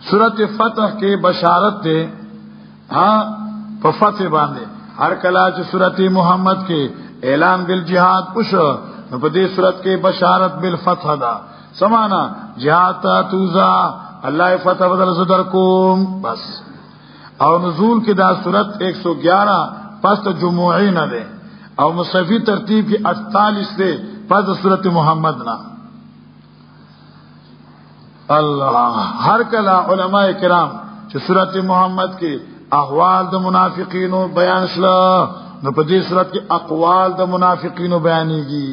سورۃ فتح کې بشارت ده ها په فتح باندې. هر کله چې سورۃ محمد کې اعلان بالجهاد وشو نو په دې سورۃ کې بشارت بالفتح ده. سمانا جهاد ته توزا الله فتح بدل صدر کوم بس. او نزول کې دا سورۃ 111 پس ته جمعی نه ده او مصحفی ترتیب کې 48 ده پس سورۃ محمد نه. الله هر کله علماء کرام چې سورۃ محمد کې احوال د منافقینو بیان شله نو په دې سورۃ کې اقوال د منافقینو بیانېږي.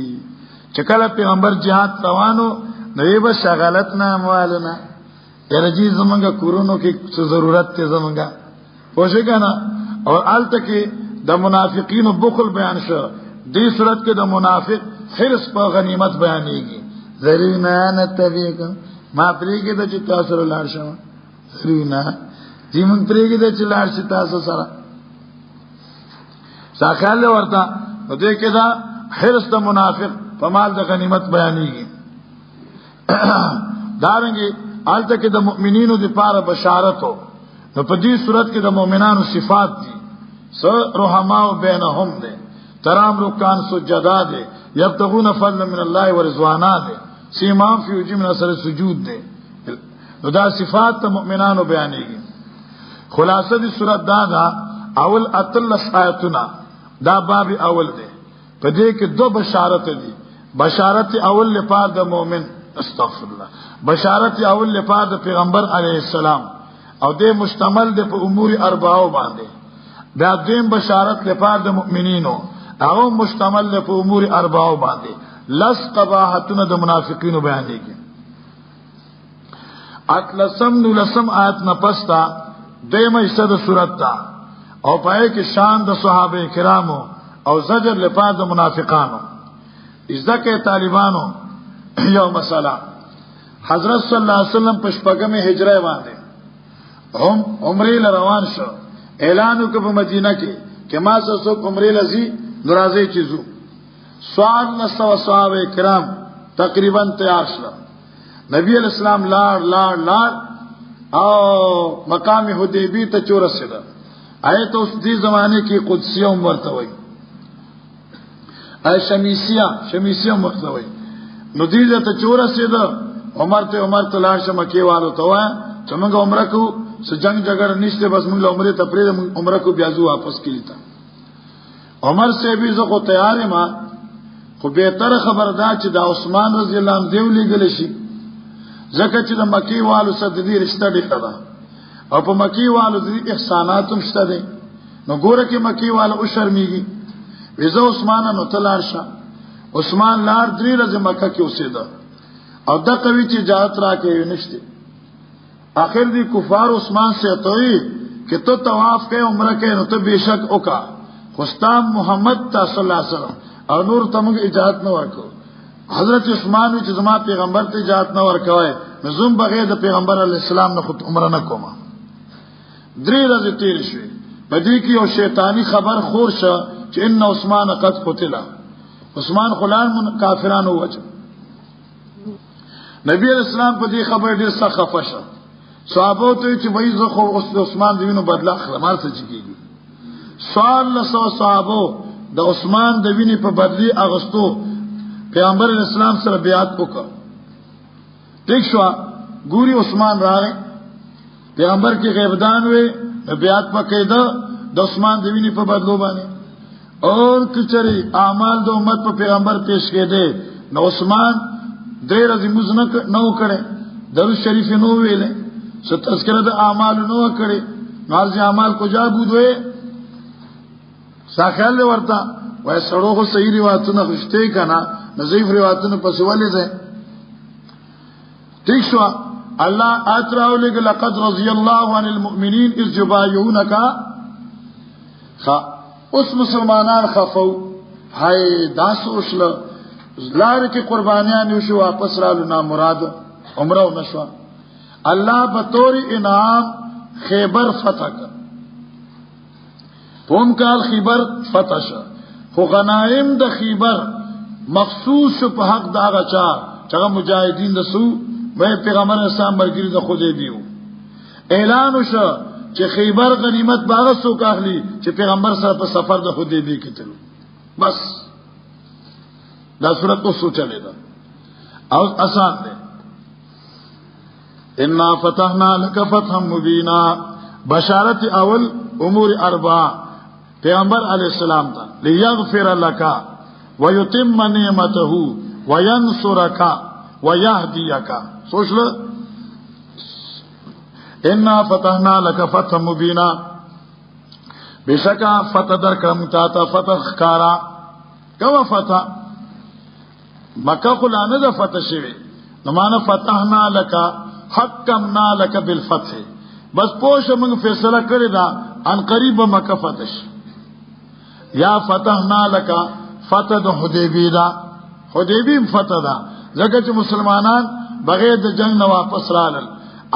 چې کله پیغمبر جهاد روانو نو یې به شغالت نه اموالنا یرجی زمونږه کورونو کې څه ضرورت ته زمونږه پوښی کنه. او آلته کې د منافقینو بخل بیان شو. دې سورۃ کې د منافق حرص په غنیمت بیانېږي. ذرینا نتبیکم ما پریږي د چې تاسو سره لاړ شم ذرینا دې مونږ پریږي د چې لاړ شي تاسو سره ساخاله ورته. نو دې کې دا حرص د منافق په مال د غنیمت بیانېږي. دارنګي آلته کې د مؤمنینو د پاره بشارت هو. نو په دې صورت کې د مؤمنانو صفات دي. رحماء بینهم ده ترام رکان سجدا ده یبتغون فضلا من الله ورضوانا ده سیمام فی وجوههم من اثر سجود ده. نو دا صفات د مؤمنانو بیانېږي. خلاصه دې صورت دا اول اتلس آیتنا دا باب اول ده. په دې کې دو بشارت دي. بشارت اول لپاره د مؤمن استغفر الله بشارت اول لپاره د پیغمبر علیه السلام او دې مشتمل ده په امور اربعه باندې. بیا دیم بشارت لپاره د مؤمنینو هغه مشتمل ده په امور اربعه باندې. لس قباحتونه د منافقینو بیانېږي. اتلسم نلسم آیت نپستا دیمه حصہ د سورت تا او پای کې شان د صحابه کرامو او زجر لپاره د منافقانو. ځکه طالبانو یو مسله حضرت صلی الله علیه وسلم په شپږمه هجره باندې هم عمره روان شو. اعلان وکړ په مدینه کې ما سره عمره لذي ناراضي چیزو سوال نسو صحابه کرام تقریبا تیار شول. نبی علیہ السلام لار او مقام حدیبی ته چور رسید. آیت اوس دې زمانه کې قدسیه ورته وای شمیسیه ورته وای. نو دې ته چور رسید. عمر ته لاړ شم کې والو ته وای چې موږ عمره کو څه جنگ جګړه نشته بس موږ عمره ته پرې عمره کو بیا ځو واپس کیتا. عمر سے بھی زه خو تیار ما خو به تر خبردار چې دا عثمان رضی الله عنه دی لګل شي ځکه چې د مکی والو سره د دې رشتہ ډیره ده او په مکی والو د احسانات هم شته دي. نو ګوره کې مکی والو او شرمېږي وزه عثمان نو تلار شه. عثمان لار درې ورځې مکه کې اوسېده او د قوی چې اجازه راکې نشته. اخر دی کفار عثمان سے توئی کہ تو طواف کے عمرہ کے نو تو بیشک اوکا خستام محمد صلی اللہ علیہ وسلم اور نور تمگ اجازت نہ ورکو. حضرت عثمان وی چې زما پیغمبر ته اجازت نه ورکوي نظم بغیر د پیغمبر علی السلام نه خود عمره نه کومه. درې ورځې تیر شوې بدی کې او شیطانی خبر خور شه چې ان عثمان قد قتل. عثمان خلان کافرانو وجه. نبی علیہ السلام په دې خبر ډیر سخت خفه شو. صحابه ته چې وایي زه خو عثمان د وینو بدلا اخلم مال څه کیږي. سوال له صحابه د عثمان د وینې په بدلی اغستو پیغمبر اسلام سره بیعت وکړ. ٹھیک شو ګوري عثمان راغی پیغمبر کې غیبدان وي بیعت پکېده د عثمان د وینې په بدلو باندې اور کچري اعمال د امت په پیغمبر پیش کېده. نو عثمان درې ورځې موږ نه وکړي درود شریف نو ویلې څه تذکرہ د اعمال نو وکړي ناز اعمال کو جا بودوي ساخل ورته وای سړو خو صحیح روایتونه خوشته کنا نظیف روایتونه پس ولې ده. ٹھیک شو الله اتراو لقد رضي الله عن المؤمنين اذ يبايعونك اوس مسلمانان خفو هاي داسو وشل لار کې قربانیان وشو واپس رالو نا مراد عمره ونشو. الله بطور انعام خیبر فتح کړ. قوم کال خیبر فتح شو خو غنائم د خیبر مخصوص په حق دا غچا چې مجاهدین د سو وې پیغمبر اسلام مرګری د خوده دیو اعلان وشو چې خیبر غنیمت باغ څوک اخلي چې پیغمبر سره په سفر د حدیبیه کې تلو. بس دا صورت کو سوچلې ده او آسان ده. انا فتحنا لك فتحا مبینا، بشارت اول امور اربع پیغمبر علیہ السلام تا لیغفر لك ويتم نعمته وینصرک ویهدیک. سوچ لو انا فتحنا لك فتحا مبینا، بشکا فتح در کرم تا فتح خکارا. کوا فتح مکہ خلانه دا فتح شوی نمانا فتحنا لك حکمنا لك بالفتح، بس پوش منگ فیصلہ کری دا ان قریب مکہ فتح. یا فتحنا لك فتح دا حدیبی دا، حدیبی فتح دا زکر چی مسلمانان بغیر دا جنگ نہ واپس رالل،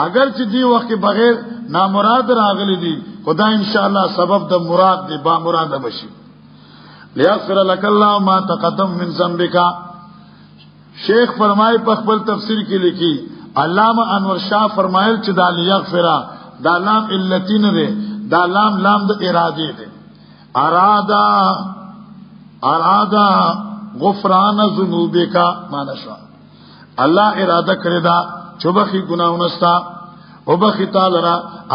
اگر چی دی وقت بغیر نامراد راغلی دی خدا انشاءاللہ سبب دا مراد دی با مراد بشی. لیغفر لك اللہ ما تقدم من ذنبک. شیخ فرمائے پخبل تفسیر کی لکھی علامہ انور شاہ فرمائل چی دا لیغفر دا لام علتین دے، دا لام دا ارادی دے. ارادا غفران ذنوبکا مانا شوا، اللہ ارادہ کردا چوبخی گناہونستا او بخی تعالی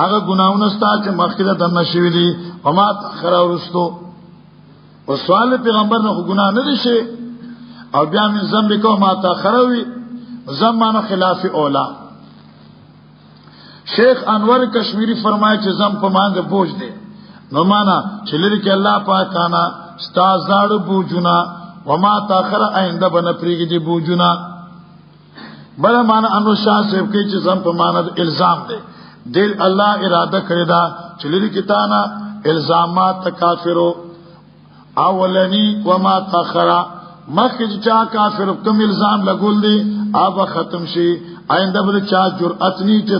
آغا گناہونستا چی مخیدہ دن نشوی دی وما تاخر ورستو. و سوال پیغمبر نخو گناہ ندشے او بیا من ذنب کو ما تاخروی زمانو خلاف اولا. شیخ انور کشمیری فرمائے چی زم پا مانگ بوجھ دے نو مانا چلر کے اللہ پاکانا ستازار بوجونا وما تاخر آئندہ بنپریگی دی بوجونا. بڑا مانا انور شاہ صاحب کی چی زم پا مانا الزام دے دل اللہ ارادہ کردہ چلر کی تانا الزامات کافرو اولنی وما تاخرہ مخج چا کافر کم الزام لگول دی آبا ختم شی آئندہ بل چا جرأت نی چی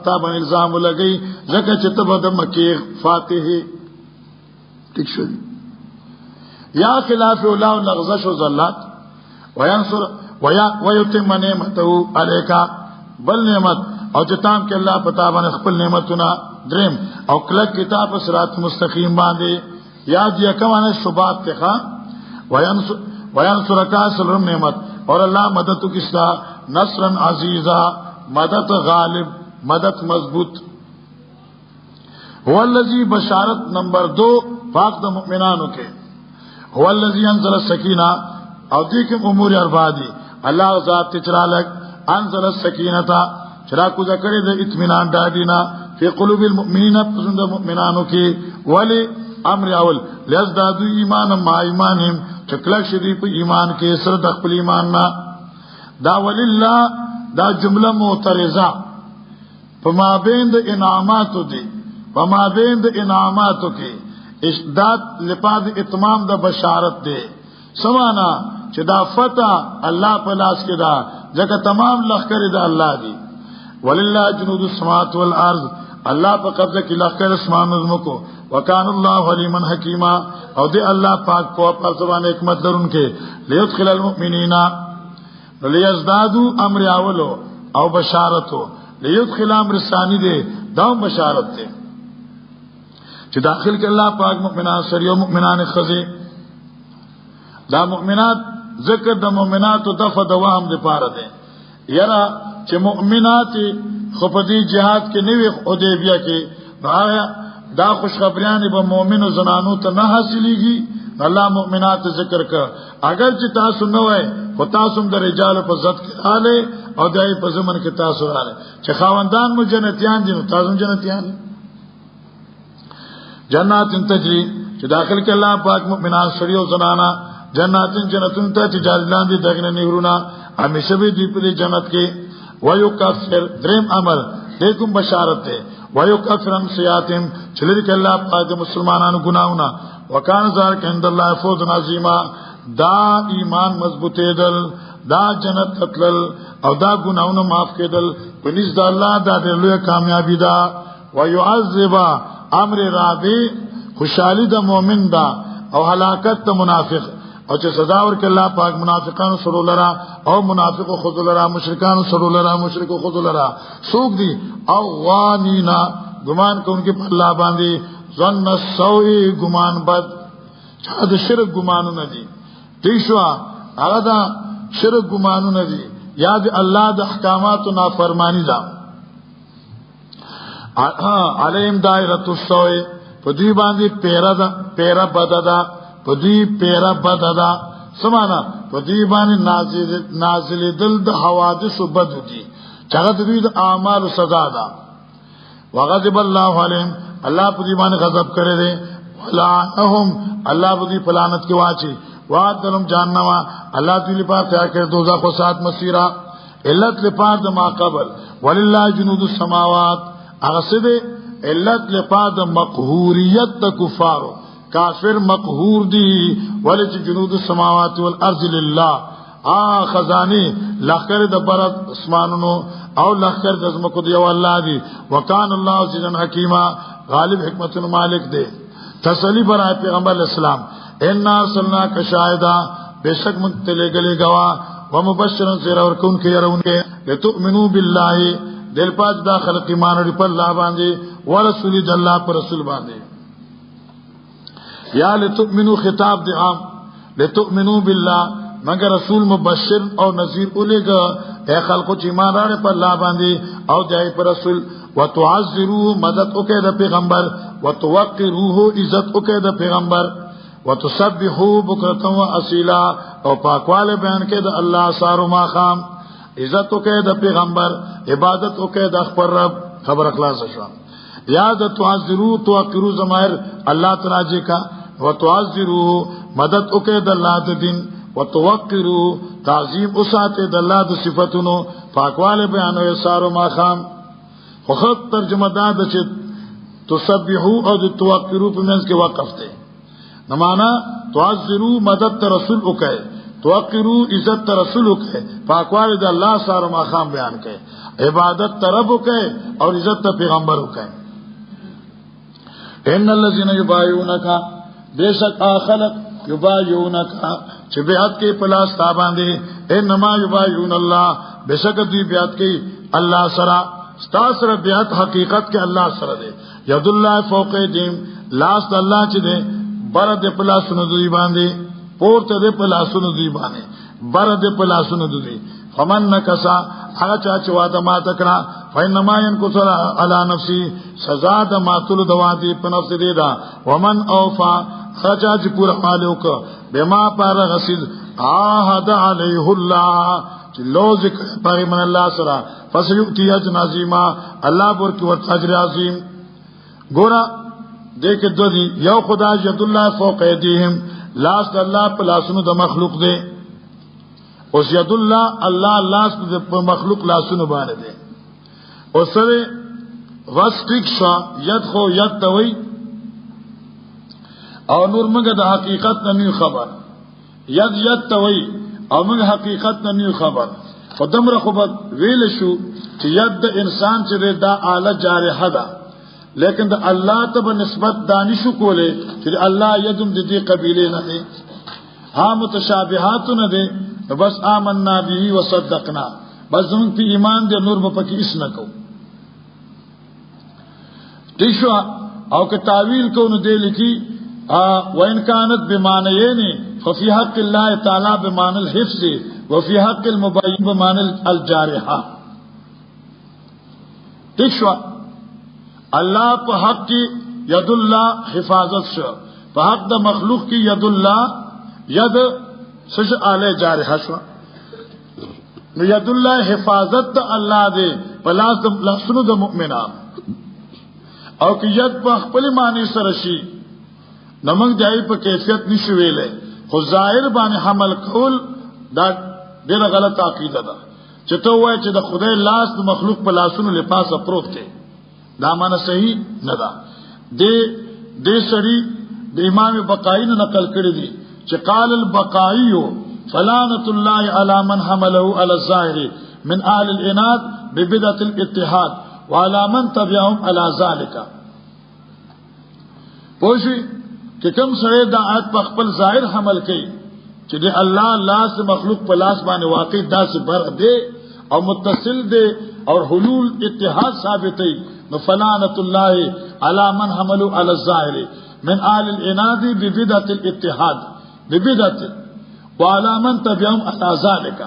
تابن الزام لگئی زکا چی تبا دا مکی فاتحی ٹک شو دی. یا خلاف اولا و لغزش و ذلات ویتم نعمتو علیکا بل نعمت او چتام کے اللہ پتابن اخپل نعمتنا درم او کلک کتاب صراط مستقیم باندے یاد یکمان شبات تخا وینصرکا سلرم نعمت اور اللہ مدد کستا نصرا عزیزا مدد غالب مدد مضبوط. هو الذی بشارت نمبر 2 پاک دا مؤمنانو کے هو الذی انزل السکینہ او دیکم امور اربادی اللہ ذات چرا لگ انزل السکینتا چرا کو ذکر دا اطمینان دادینا فی قلوب المؤمنین پسند مؤمنانو کے ولی امر اول لیزدادو ایمانا ما ایمانیم چکلک شریف ایمان کے سر دخل ایمان نا. دا وللہ دا جملہ معترضہ پما بین دا انعاماتو دی پما بین دا انعاماتو کے اشداد لپاد اتمام دا بشارت دے سمانا چی دا فتح اللہ پلاس کے دا جگہ تمام لخکر دا اللہ دی. وللہ جنود السماوات والارض اللہ پا قبضہ کی لخکر اسمان نظم کو وکان اللہ علیما حکیما او دے اللہ پاک کو اپنا زبان حکمت در ان کے لیدخل المؤمنین لیزدادو امر اولو او بشارتو لیدخل امر ثانی دے داؤں بشارت دے چی داخل کے اللہ پاک مؤمنان سریو مؤمنان خزی دا مؤمنات ذکر دا مؤمنات و دفع دوام دے پارا دے یرا چی مؤمنات خفدی جہاد کے نوی حدیبیہ کے آیا دا خوشخبریانی با مومن و زنانو تا نہ حاصلی گی اللہ مؤمنات ذکر کر اگر چی تاسو نوے خو تاسو در رجال پا زد کے آلے او دائی پا زمن کے تاسو آلے چی خواندان مو جنتیان دینو تاسو جنتیان جناتن تجری چی داخل کے اللہ پاک مؤمنات سری و زنانا جناتن جنتن تا چی جالدان دی دغن نهرونا ہمیشہ بھی دی پلی جنت کے ویکفر درم عمل دیکھم بشارت دے ویکفر عن سیئاتہم چلر کے اللہ پاک مسلمانان گناہونا وکان ذالک عند اللہ فوز عظیما دا ایمان مضبوط دل دا جنت قتل او دا گناہونا معاف کے دل پنیز دا اللہ دا دلوی کامیابی دا ویعذب امر رابی خوشحالی دا مومن دا او ہلاکت دا منافق او چې سزا ورکړي الله پاک منافقانو سره لرا او منافقو خود لرا مشرکانو سره لرا مشرکو خود لرا سوق دي او وانینا ګمان کوونکي په الله باندې ظن السوء ګمان بد چا د شرک ګمانو نه دي دیشوا هغه دا شرک ګمانو نه دي یا د الله د احکاماتو نافرمانی ده علیم دائرۃ السوء په دې باندې پیرا بددا په دې پیرا بددا سمانا په دې باندې نازل دل د حوادث بد دي چاغه دې د اعمال سزا ده وغضب الله علیهم الله په دې باندې غضب کړی دی ولعنهم الله په دې پلانت کې واچي وعدلهم جهنم الله دې لپاره تیار کړ دوزخ او سات مسیرا علت لپاره د ما قبل ولله جنود السماوات هغه څه دي علت لپاره د مقهوریت د کفارو کافر مقهور دي ولج جنود السماوات والارض لله خزانه لخر د بر اسمانونو او لخر د زمکو دی الله دی وکان الله عزیزا حکیما غالب حکمت مالک دی تسلی برای پیغمبر اسلام ان ارسلناک شاهدا بیشک متله گلی گوا ومبشرا زیرا ورکون کې يرونه لتؤمنو بالله دل پاج داخل ایمان لري په الله باندې ورسول الله پر رسول باندې یا لتؤمنو خطاب دی عام لتؤمنو بالله مگر رسول مبشر او نذیر اولګه اے خلقو چې ایمان راړي په الله باندې او دای پر رسول وتعذروه مدد وکړه د پیغمبر وتوقروه عزت وکړه د پیغمبر وتسبحوا بکرة واصیلا او پاکواله بیان کړه د الله سارو ما خام عزت وکړه د پیغمبر عبادت وکړه د خپل رب خبر اخلاص شو یاد تعذروه توقروه ضمیر الله تعالی کا وتعذروه مدد وکړه د الله د دین وتوقروا تعظیم اوساته د الله د صفاتونو پاکواله بیانوي سارو ما خام خو ترجمه دا د چې تسبحوا او د توقروا په منځ کې وقف ده نه معنا تعذروا مدد ته رسول وکي توقروا عزت ته رسول وکي پاکواله د الله سارو ما خام بیان کړي عبادت ته رب وکي او عزت ته پیغمبر وکي ان الذين يبايعونك بیشک خلق یبایونک چې بیعت کې پلاس تا باندې انما یبایون الله بشک دوی بیعت کې الله سره ستا سره بیعت حقیقت کې الله سره دی ید الله فوق دیم لاس الله چې دی بر دې پلاسونو دوی باندې پورته دې پلاسونو دوی باندې بر دې پلاسونو دوی فمن نکسا هغه چا چې واده ما تکړه فینما ينکسر علی نفسی سزا د ماتل دوادی په نفس دی دا ومن اوفا خجا چې پورا مالو کو بما پر غسل عهد علیه الله چې لوز پر من الله سره فسیؤتی اجر عظیما الله ورکی ورته اجر عظیم ګورا دې کې دوی یو خدای ید الله فوق ایدیهم لاس الله په لاسونو د مخلوق دی او ید الله الله لاس په مخلوق لاسونو باندې دی او سره واستیک شا ید خو ید دوی او نور موږ د حقیقت نه خبر ید توي او موږ حقیقت نه خبر خدامره خو ویل شو چې ید د انسان چې دا اعلی جارحه ده لیکن د الله ته په نسبت دانش کوله چې الله یدم د دې قبيله نه دي ها متشابهات نه دي بس آمنا به وصدقنا بس زمون په ایمان دې نور په کې اس نه کو دیشو او که تعویل کو نو دې لکی وإن كانت بمعنيين ففي حق الله تعالى بمعنى الحفظ وفي حق المبين بمعنى الجارحة تشوى الله په حق کی ید الله حفاظت شو په حق د مخلوق کی ید الله ید سج اعلی جارحه شو نو ید الله حفاظت د الله دی په لاس د لاسونو د مؤمنان او کی ید په خپل معنی سره شي نمنګ دای په کیفیت نشو ویلې خو ظاهر باندې حمل کول دا ډیره غلط عقیده ده چې ته وایې چې د خدای لاس د مخلوق په لاسونو لپاسه پروت دی دا معنی صحیح نه ده دې سړي د امام بقائی نه نقل کړی دی چې قال البقائی فلعنة الله على من حمله على الظاهر من آل الاناد ببدعة الاتحاد وعلى من تبعهم على ذلك پوښي چې کوم سره د آیت په خپل ظاهر حمل کوي چې د الله لاس مخلوق په لاس باندې واقع داسې بر دی او متصل دی او حلول اتحاد ثابتي نو فلعنت الله على من حملوا على الظاهر من آل العناد ببدعة الاتحاد ببدعة وعلى من تبعهم على ذلك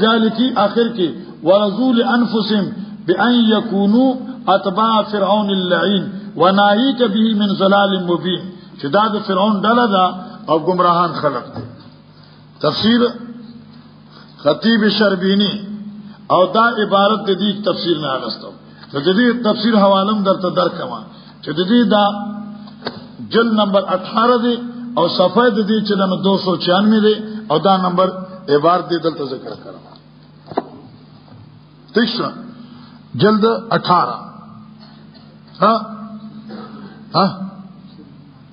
ذلك آخر کی ورزول انفسهم بأن يكونوا اتباع فرعون اللعين وناهيك به من ضلال مبين شداد فرعون ډله او گمراهان خلق دي. تفسیر خطیب شربینی او دا عبارت د دې تفسیر نه اغستو د دې تفسیر حوالم درته درکما چې د دې دا جلد نمبر 18 دی او صفحه د دې چې د 296 دی او دا نمبر عبارت دې دلته ذکر کړم. تیسرا جلد 18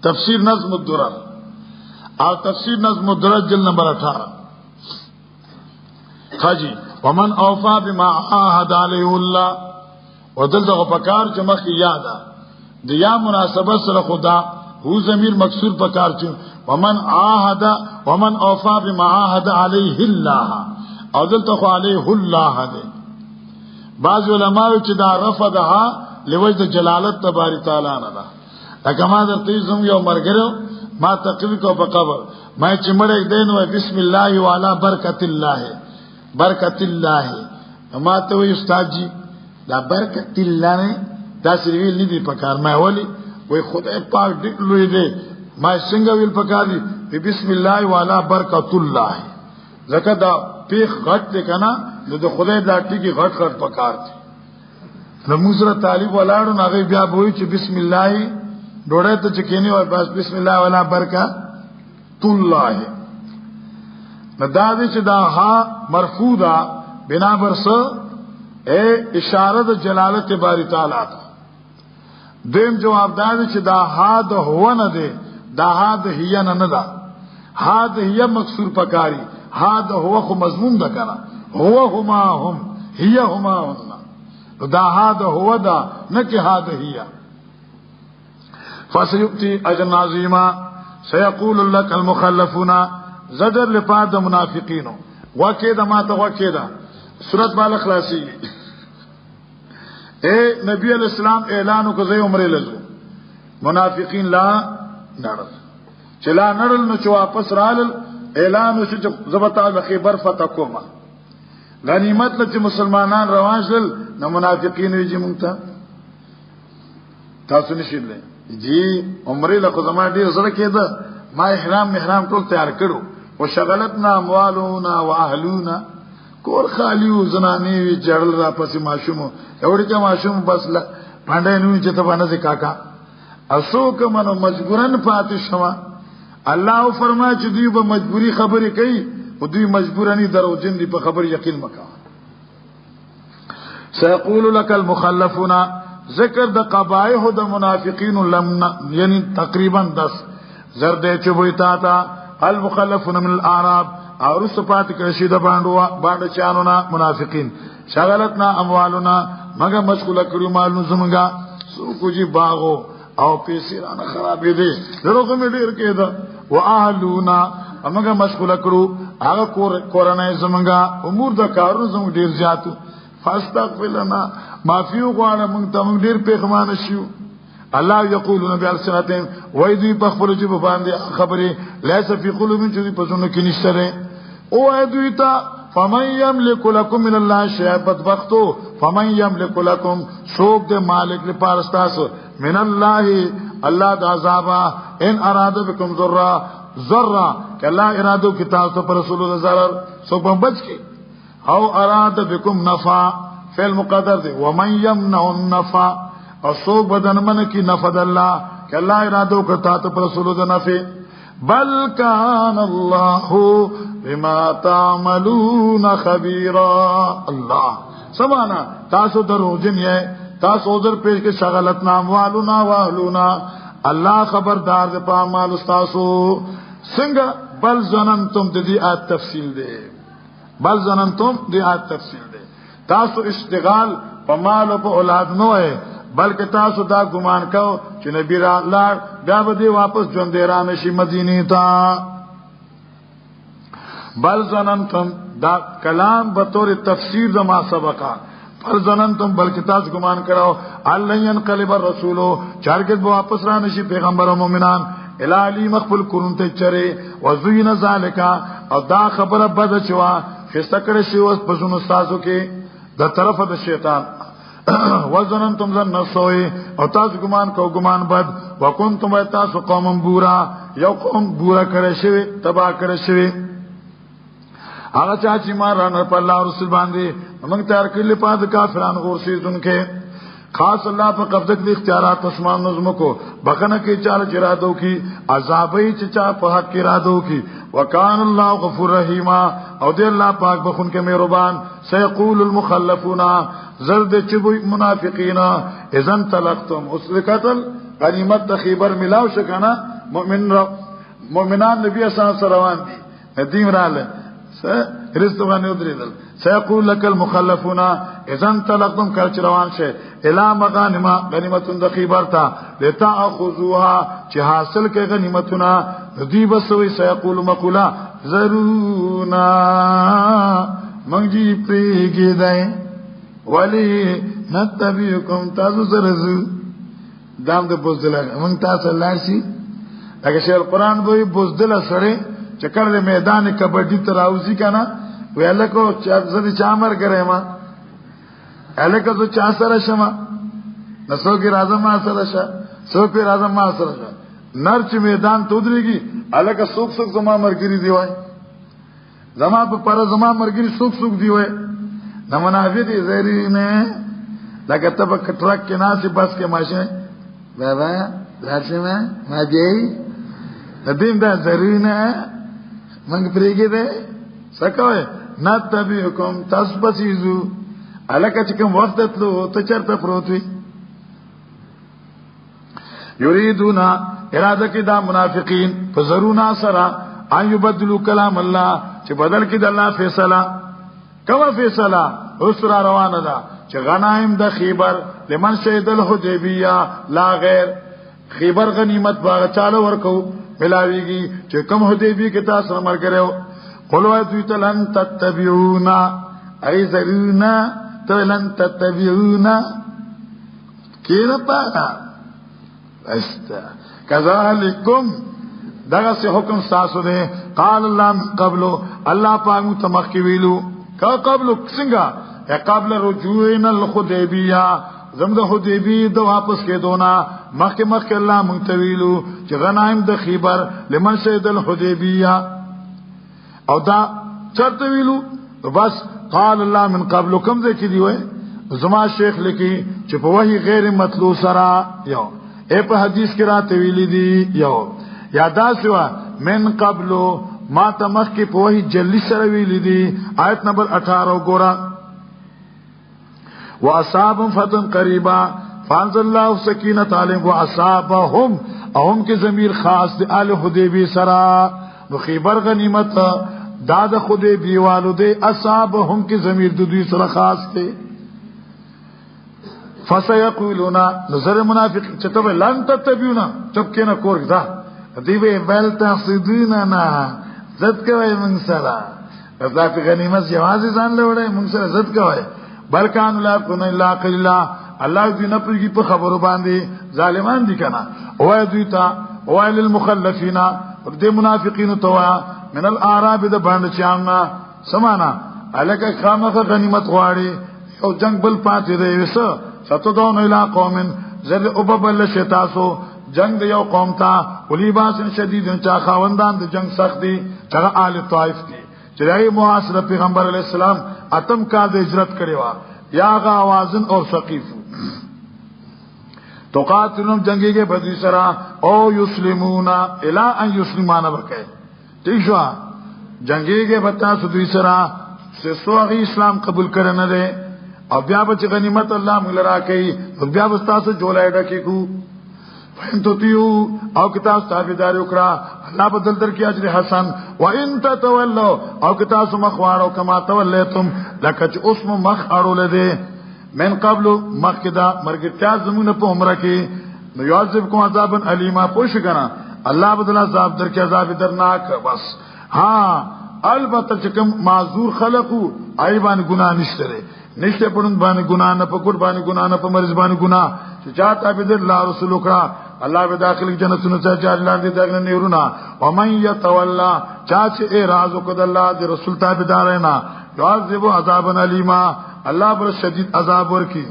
تفسیر نظم الدرر اور تفسیر نظم الدرر جلد نمبر 18 خاجی ومن اوفا بما عاهد علیه الله ودلته پکار چې مخ یاده د یا مناسبت سره خدا هو ضمیر مکسور پکار چې ومن عاهد ومن اوفا بما عاهد علیه الله او دلته خو علیه الله ده. بعض علماء چې دا رفضها لوجد جلالت تباری تعالی نه ده. لکه ما درته زم یو مرګرو ما تقریر کو په قبر ما چې مړ دین و بسم الله وعلى برکت الله برکت الله ما ته وی استاد جی دا برکت الله نه دا سریویل نه دی پکار ما ولی وی خدای پاک دې لوی دی ما څنګه ویل پکار دی بسم الله وعلى برکت الله زکه دا پیخ غټ دی کنه نو د خدای دا ټکی غټ غټ پکار دی. نو موږ سره طالب ولاړو هغه بیا وایي چې بسم الله ډوړې ته چکینی او بس بسم الله وعلى برکت الله دا دې چې دا ها مرفوعه بنا برس اے اشاره د جلالت باری تعالی ته. دیم جواب دا چې دا ها د هو نه دی دا ها د هي نه ده ها د هي مکسور پکاري ها د هو خو مضمون ده کنه هو هما هم هي هما هم دا ها د هو دا نه چې ها د هي. فسيؤتي اجر عظيما سيقول لك المخلفون زجر لپاره د منافقینو وکیدا ما ته وکیدا سورۃ بال اخلاصی اے نبی علیہ السلام اعلان کو زې عمره لزو منافقین لا نړل چلا نړل نو چې واپس رال اعلان وشو چې زبتا د خیبر فتح کوما غنیمت لته مسلمانان روان شول نو منافقین یې مونږ تاسو نشیدل جی عمره له خدما ډیر سره کېده ما احرام ټول تیار کړو وشغلتنا اموالنا واهلنا کور خالی و زنانی وی جړل را پسې ماشوم اوري چې ماشوم بس پاندې نو چې ته باندې کاکا اسو کمنو مجبورن پاتې شوه. الله فرمایي چې دوی به مجبوری خبرې کوي او دوی مجبورنی درو جن دی په خبر یقین مکا. سيقول لك المخلفون ذکر د قبایح د منافقین لم یعنی تقریبا 10 زرد چوبیتا تا المخلفون من الاعراب اور صفات کرشید باندې چانو نا منافقین شغلتنا اموالنا مگر مشغوله کړو مالونو زمونږه سو کوجی باغو او پیسې رانه خرابې دي دروغه مې ډیر کېده واهلونا مگر مشغوله کړو هغه کورنۍ زمونږه امور د کارونو زموږ ډیر زیاتو فاستغفرنا معفو غواړه مونږ ته مونږ ډیر پیغمان شو. الله یقولون بالسنتهم وایذی بخبر جب باندې خبره لیس فی قلوبهم چې په څونو کې نشته او ایذی تا فمن یملک لكم من الله شیئا بدبختو فمن یملک لكم سوق د مالک لپاره تاسو من الله الله د عذاب ان اراد بكم ضرا کلا ارادو کی تاسو پر رسول الله ضرر سوق بچ کی او اراد بكم نفع فعل مقدر دی ومن یمنع النفع اور سوک بدن من کی نفد اللہ کہ اللہ ارادو کرتا تو پر رسولو دا نفع بل کان اللہ بما تعملون خبیرا. اللہ سمانا تاسو درو جن ہے تاسو در پیش کے شغلتنا اموالنا واہلونا اللہ خبردار دے پا مال استاسو سنگا بل ظننتم دی آیت تفصیل دے بل ظننتم دی آیت تفصیل دے تاسو اشتغال پا مال و پا اولاد نو ہے بلکہ تاسو دا گمان کو چې نبی را لاړ بیا به دی واپس ژوند رانه شي مدینه ته بل ظننتم دا کلام بطور تفسیر دا ما سبقا بل ظننتم بلکہ تاس گمان کراو اللہ ینقلب الرسول چارکت با واپس رانشی پیغمبر و مومنان الالی مقبل کرون تے چرے وزوین ذالکا او دا خبر بد چوا خستکر شیوز پسون استازو کے دا طرف دا شیطان وظننتم ظن السوء او تاس گمان کو گمان بد وکنتم تاس قوم بورا یو قوم بورا کرے شوی تباہ کرے شوی آغا چاچی مار رانر پا اللہ رسول باندے منگ تیار کرلی پا دا کافران غورسیزن کے خاص اللہ پا قبضک دی اختیارات اسمان نظم کو بخنا کی چال جرادو کی عذابی چچا پا حق کی رادو کی وکان اللہ غفور رحیما او دے اللہ پاک بخون کے میروبان سیقول المخلفون زرد چبوی منافقین اذن تلقتم اس لکتل غنیمت تخیبر ملاو شکانا مؤمنان نبی اسان سروان دی ندیم رالے رستغانی ادری دل سیقول لک المخلفون اذن تلقتم کرچ روان شے الى مغانما غنیمتن دخیبر تا لیتا اخوزوها چی حاصل کے غنیمتنا دی بسوی سیقول مقولا ضرونا منگ جی پریگی دائیں ولی نتبیکم تازو سرزو دام دے بزدل منگ تاسو لارسی اگر شیخ القرآن بوئی بزدل سرے چکر دے میدان کبڈی تراؤزی کا نا وی اللہ کو زدی چامر کرے ما اللہ کا تو چا سر شما نسو کی رازم ما سر شا سو کی رازم ما سر شا نرچ میدان تودری گی اللہ کا سوک سوک زمان مرگری دیوائی زمان پا پر زمان مرگری سوک سوک دیوائی نمنافی دی زیرین لکہ تب ٹرک کے ناسی بس کے ماشین بابا لارسی میں ما جئی ندیم دا زیرین منگ پریگی دے سکوئے نتبیکم تسبسیزو علکہ چکم وقت اتلو تچرتا پروتوی یریدونا ارادہ کی دا منافقین فضرونا سرا ان یبدلو کلام اللہ چھ بدل کی دا اللہ فیصلہ کوا فیصلہ اسرا روانہ دا چھ غنائم دا خیبر لمن شہد الحدیبیہ لا غیر خیبر غنیمت باغ چالو ورکو ملاوی گی چھ کم حدیبی کے تاثر مر کرے ہو قلوہ دویتا لن تتبعونا ای ذریونا تو لن تتبعونا کینا پانا استا کذالکم دغا سے حکم ساسو دے قال اللہ من قبلو اللہ پاک متمخی ویلو کا قبلو سنگا اے قبل رجوعنا الخدیبیہ زمد حدیبی دو واپس کے دونا مخ کے اللہ منتویلو چی غنائم دا خیبر لمن شہد الحدیبیہ او دا چرت ویلو بس قال اللہ من قبل کم دے کی دیوئے زما شیخ لکی چی پا وحی غیر مطلو سرا یو اے پا حدیث کی رات ویلی دی یو یادا سوا من قبلو ما تمخ کی پا وحی جلی سرا ویلی دی آیت نمبر 18 گورا وَأَصَابَهُمْ فَتًا قَرِيبًا فَأَنزَلَ اللَّهُ سَكِينَةَ عَلَيْهِمْ وَأَصَابَهُمْ اهم کے ضمیر خاص دی آل حدیبی سرا نو خیبر غنیمت داد حدیبی والو دے اصابهم کی ضمیر دوی سرا خاص دے فَسَيَقُولُونَ نظر منافق چتب لن تتبیونا چپ کے نا کورک دا دیوے بل تحصدوننا زد کوئی منگ سرا رضا پی غنیمت جوازی زان لوڑے منگ سرا زد کوئی بلکان لا کن الا قللا اللہ دی نپل کی پر خبرو باندے ظالمان دی کنا اوائے دویتا اوائے للمخلفین دے منافقین توا من الاعراب دا باند چاہنا سمانا علیکہ خامخ غنیمت غواری او جنگ بل پاتی دے ویسا ستدون الى قوم زر اببل شتاسو جنگ دے یو قوم تا ولیباس شدید چا خاوندان دے جنگ سخت دی چاہ آل طائف دی چرائی محاصر پیغمبر علیہ السلام اتم کا دے اجرت کرے وا یا غا آوازن اور ثقیف تو قاتلهم جنگی کے بدی سرا او یسلمونا الى ان یسلمانا بکے ٹھیک شوا جنگی کے بتا سدوی سرا سے سوغی اسلام قبول کرنے دے اور بیا بچ غنیمت اللہ ملرا کئی اور بیا بستا سے جولائے ڈکی کو فین تو تیو او کتاب تابیداری اکرا اللہ بدل در کی اجر حسن وَإِن تَتَوَلَّوْا او کتاب سمخوارو کما تولیتم لکچ اسم مخ اڑو لدے من قبل مخ کدا مرگتیاز زمون پا عمرہ کی نیعذب کو عذابا علیما پوش کنا اللہ بدل عذاب در کی عذاب درناک بس ہاں البته چې کوم معذور خلقو ای باندې ګناه نشته پړند باندې ګناه نه پکور باندې ګناه نه په مرز باندې ګناه چې چاته به د الله رسول کړه الله به داخل جنتونو ته چې الله دې دغه نیورونه و من يتولى چا چې اراده وکړ الله دې رسول تابعدار نه يعذب عذابا الیما الله پر شدید عذاب ورکی.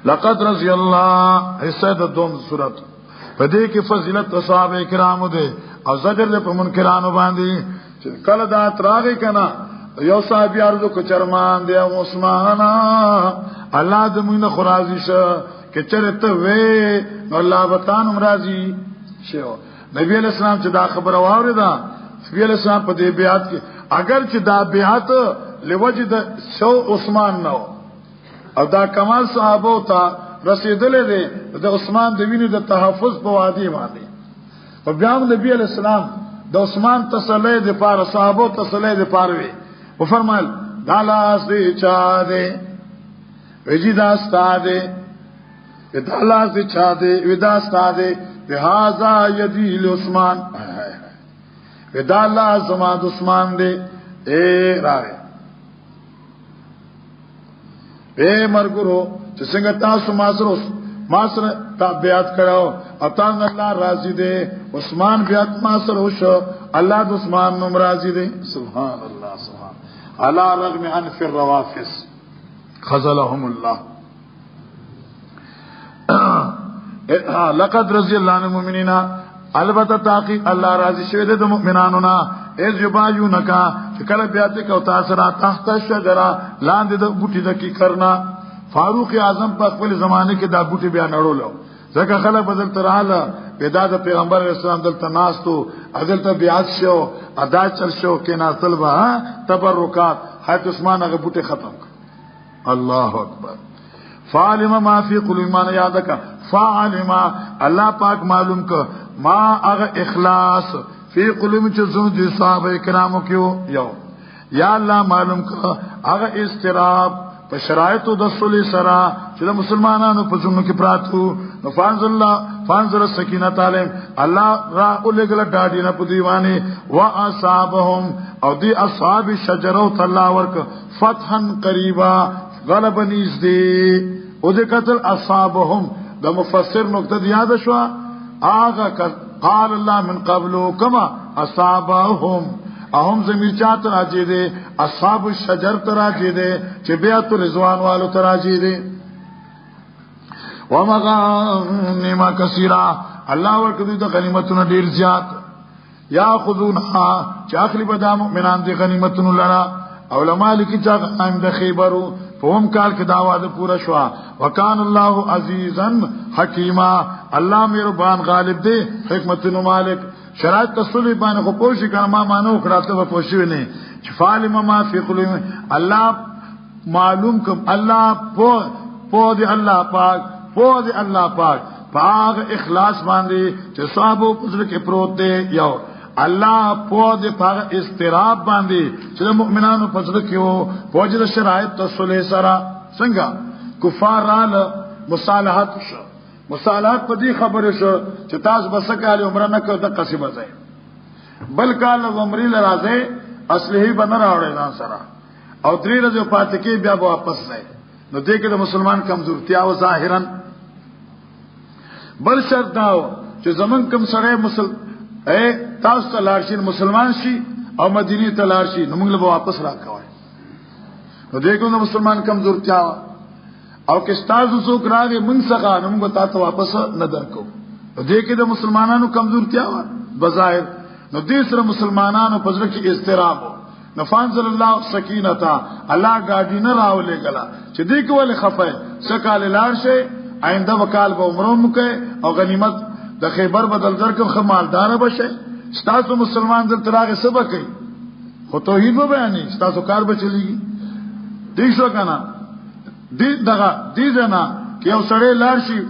لقد رضي الله حصہ د دوم صورت په دې کې فضیلت صحابه کرامو دي او زجر له منکرانو باندې چې کله دا تراغي کنا یو صحابي ارزو کو چرمان دی عثمان الله دې موږ نه خرازي شه کې چرته وې الله وتعالى راضي شو. نبی علیہ السلام چې دا خبره واوریدا نبی علیہ السلام په دې بیعت کې اگر چې دا بیعت لوجه د شو عثمان نو او دا کمال صحابه ته رسیدلې دي د عثمان د وینې د تحفظ په وادي باندې او بیا نبی علیہ السلام د عثمان تسلی د پاره صحابه تسلی د پاره وي او فرمایل دا لاس دې چا دې وجی دا ستاده دا لاس دې چا دې ودا ستاده بهذا یدی عثمان ودا لاس زما د عثمان دې اے راغه اے مرګرو چې څنګه تاسو ما سره بیعت کړو اتان الله راضي دي عثمان بیعت ما سره وشو الله د عثمان نوم راضي دي سبحان الله سبحان على رغم انف الروافس خذلهم الله. لقد رضي الله عن المؤمنين البته تحقیق الله راضي شوی د مؤمنانو نه اذ یبایونک کله بیعت کو تاسو را تحت شجره لاندې د بوټي د کی کرنا فاروق اعظم په خپل زمانه کې دا بوټي بیا نړولو ځکه خلک بدل تراله پیدا د پیغمبر اسلام دلته ناستو عدالت بیعت شو ادا چل شو کې ناسل با تبرکات حضرت عثمان هغه بوټي ختم کړ. الله اکبر. فعلم ما فی قلوب من یادک فعلم الله پاک معلوم ک ما هغه اخلاص فی قلوب چې زونه دي صحابه کرامو کې یو یا الله معلوم ک هغه استراب په شرایطو د صلح سره چې د مسلمانانو په زړونو کې پراتو نو فانزل السکینه تعالی الله را اولګل ډاډی نه په دیوانه واصحابهم او دی اصحاب شجره الله ورک فتحا قریبا غلب نږدې او د قتل اصحابهم د مفسر نقطه یاد شو اغه قال الله من قبل كما اصحابهم اهم زمیر چاته راځي دي اصحاب الشجر ته راځي دي چې بیعت رضوان والو ته راځي دي ومغانم کثیره الله ورکړي د غنیمتونو ډیر زیات یا خذونها چې اخلي بدا مؤمنان دي غنیمتونو لرا علماء لیکي چې قائم د خیبرو په هم کال کې دا واده پورا شو وکان الله عزیزا حکیما الله مهربان غالب دی حکمتونو مالک شرایط تصلی باندې خو پوښی کنه ما مانو کړاته و پوښی نه چې فالم ما فی قلوب الله معلوم کوم الله په دی الله پاک پاک اخلاص باندې چې صاحب پزړه کې پروت دی یو الله په دې پاک استراب باندې چې مؤمنانو پزړه کې وو په دې شرایط تصلی سره څنګه کفار رال مصالحت شو مصالحت په دې خبره شو چې تاسو بس کاله عمره نه کړو د قصبه ځای بل کال عمرې لرازه اصلي بن راوړل ځان سره او درې ورځې پاتې کې بیا واپس ځای نو دې کې د مسلمان کمزورتیا او ظاهرا بل شرط داو چې زمون کم سره تاسو ته لارشین مسلمان شي او مدینه ته لارشي نو موږ له واپس راکوي نو دې کې د مسلمان کمزورتیا او که تاسو څوک راغی موږ څنګه نو موږ تاسو واپس نه درکو دې کې د مسلمانانو کمزورتیا و بظاهر نو دې سره مسلمانانو په ځکه کې استراب نو فانزل الله سکینتا الله غاډی نه راولې غلا چې دې کې ولې خفه سکال لار شي آینده وکال به عمره مکه او غنیمت د خیبر بدل درکو خمالدار بشه تاسو مسلمان دل تراغه سبا کوي خو توحید به بیانې تاسو کار به چلیږي دې شو کنه دې ځنا کې یو سړی لاړ شي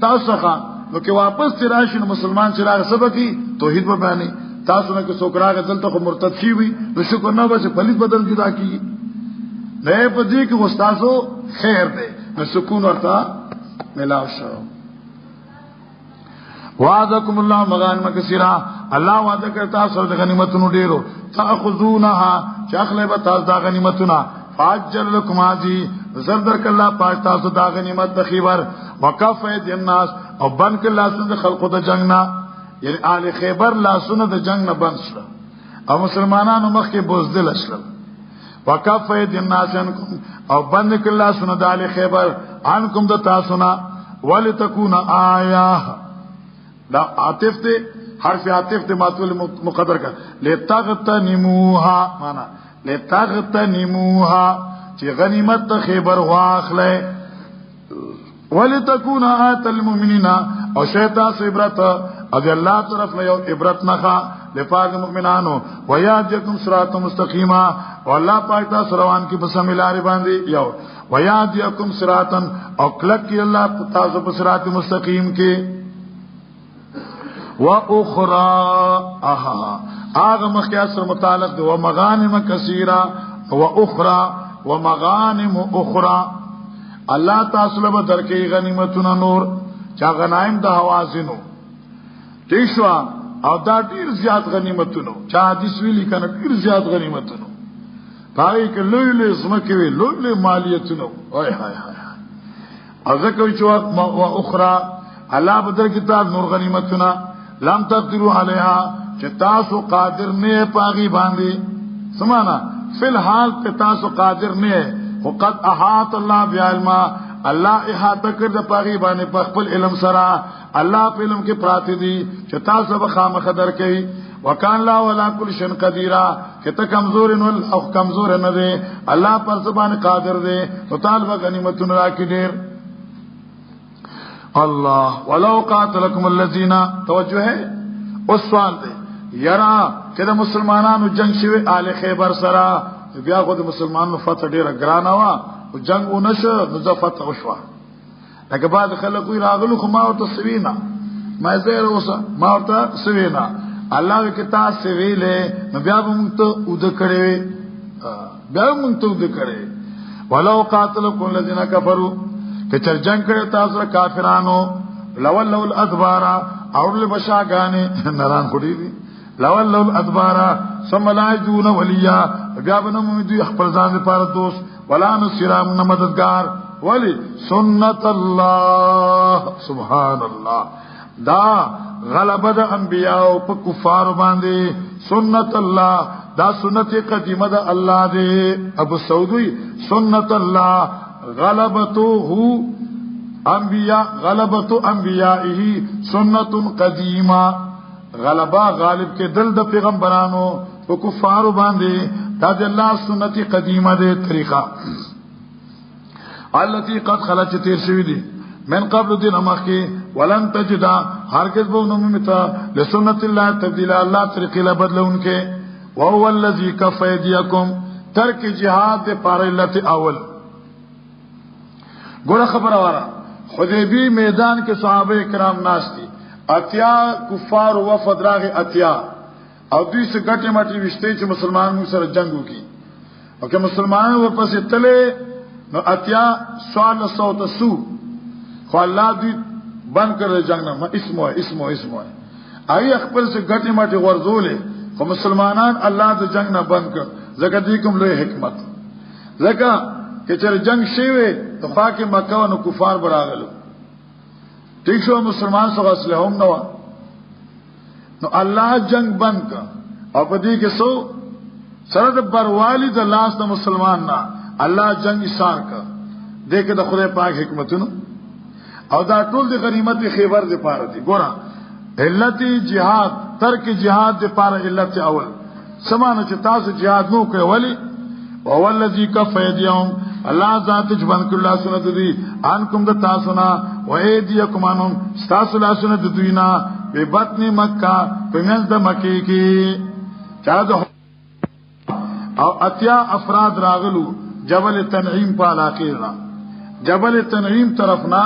تاسو څخه نو کې واپس تراشي نو مسلمان چې راغ سبا کوي توحید به بیانې تاسو نه کې څوک راغ دلته خو مرتد شي وي نو شکر نه به پلیت بدل جدا کیږي نه په دې کې استادو خیر دی نو سکون ورته ملاو شو وعدکم الله مغانم کثیره الله وعده کړ تاسو د غنیمتونو ډیرو تاخذونها چاخله به تاسو د غنیمتونو فاجل لكم هذه زردر کله پاک تاسو د غنیمت د خیبر وکفید الناس او بن کله سند خلقو د جنگنا یعنی آل خیبر لاسونه د جنگ نه بند شول او مسلمانانو مخ کې بوزدل شول وکفید الناس انکم او بند کله سند د آل خیبر انکم د تاسو نه ولتكون آیه دا عاطف ته حرف عاطف ته ماتول مقدر کا لتغتنموها معنا لتغتنموها چې غنیمت ته خیبر واخله ولتكون آیه المؤمنین او شیطان عبرت او الله طرف له یو عبرت نخا لپاره مؤمنانو ويهديكم صراط مستقيما والله پاک تاسو روان کی په سم لارې باندې یو ويهديكم صراطا او کلک کی الله تاسو په صراط مستقیم کې واخرى هغه مخکې سره متعلق دی ومغانم کثیره واخرى ومغانم اخرى الله تاسو له درکې غنیمتونه نور چا غنایم د حوازنو دیشوا او دا ډیر زیات غنیمتونو چا حدیث ویلی کنه ډیر زیات غنیمتونو پای کې لوی لوی زمکه وی لوی لوی مالیتونو وای هاي هاي او ځکه چې وا اخرى الله بدر کتاب نور غنیمتونه لم تقدروا علیها چې تاسو قادر نه پاغي باندې سمانا فی الحال ته تاسو قادر نه وقد احاط الله بعلم الله احاطه کړ د پاغي باندې په خپل علم سره الله په علم کې پراته دي چې تاسو به خامخ در کوي وکان لا ولا کل شن قدیرا کته کمزور نه او کمزور نه دي الله پر زبان قادر دي تو طالب غنیمتون راکې ډیر الله ولو قاتلکم الذین توجه ہے اس سوال دے یرا کده مسلمانانو جنگ شوی آل خیبر سرا بیا خو د مسلمانانو فتح ډیره ګرانه وا او جنگ ونشه نو فتح وشوا لکه بعد خلکو راغلو خو ما ورته سوینا ما زیر اوسه ما ورته سوینا الله کتا سویله نو بیا موږ ته ود کړي بیا موږ ته ود کړي ولو قاتلکم الذین کفروا که چر جنگ کړي تاسو کافرانو لولوا الادبار اور له بشاګانې نران خوري دي لولوا الادبار ثم لا يجون وليا بیا به نو دوی خپل ځان لپاره دوست ولا نصيرام نه مددگار ولی سنت الله سبحان الله دا غلبه د انبیاء په کفار باندې سنت الله دا سنت قدیمه د الله دی ابو سعودی سنت الله غلبته انبیاء غلبته انبیائه سنت قدیمه غلبا غالب کې دل د پیغمبرانو او کفار باندې دا د الله سنت قدیمه ده طریقه التي قد خلت تیر شوی دي من قبل دین امخي ولن تجد هرگز به نومتا لسنت الله تبديل الله طریقې لا بدلونکې وهو الذي كف ايديكم ترک جهاد پر علت اول ګوره خبره واره حدیبی میدان کې صحابه کرام ناس دي اتیا کفار و وفد راغی اتیا او دوی سے گٹے مٹی وشتے چې مسلمانانو سره جنگ وکي او که مسلمانانو ورپسې تله نو اتیا سوال صوت سو خو الله دوی بند کړل جنگ نه اسمو ای خپل سے گٹے مٹی ورزولې خو مسلمانان الله د جنگ نه بند کړ زکه دې کوم لوی حکمت زکه چې چر جنگ شوی ته خاکه مکه نو کفار براغلو ٹھیک شو مسلمان سره اصله هم نو نو الله جنگ بند کا او په دې کې سو سره د بروالی د لاس د مسلمان نه الله جنگ ایثار کا دې کې د خدای پاک حکمتونو او دا ټول د غنیمت خیبر د پاره دي ګورا علت جهاد ترک جهاد د پاره علت اول سمانه چې تاسو جهاد نو کوي ولی او الذی کف یدیهم الله ذات جبن کله سنت دی انکم د تاسو نا و ایدیکم انم تاسو لا سنت دوینا په بطن مکه په منځ د مکه کې چا او اتیا افراد راغلو جبل تنعیم په علاقه را جبل تنعیم طرفنا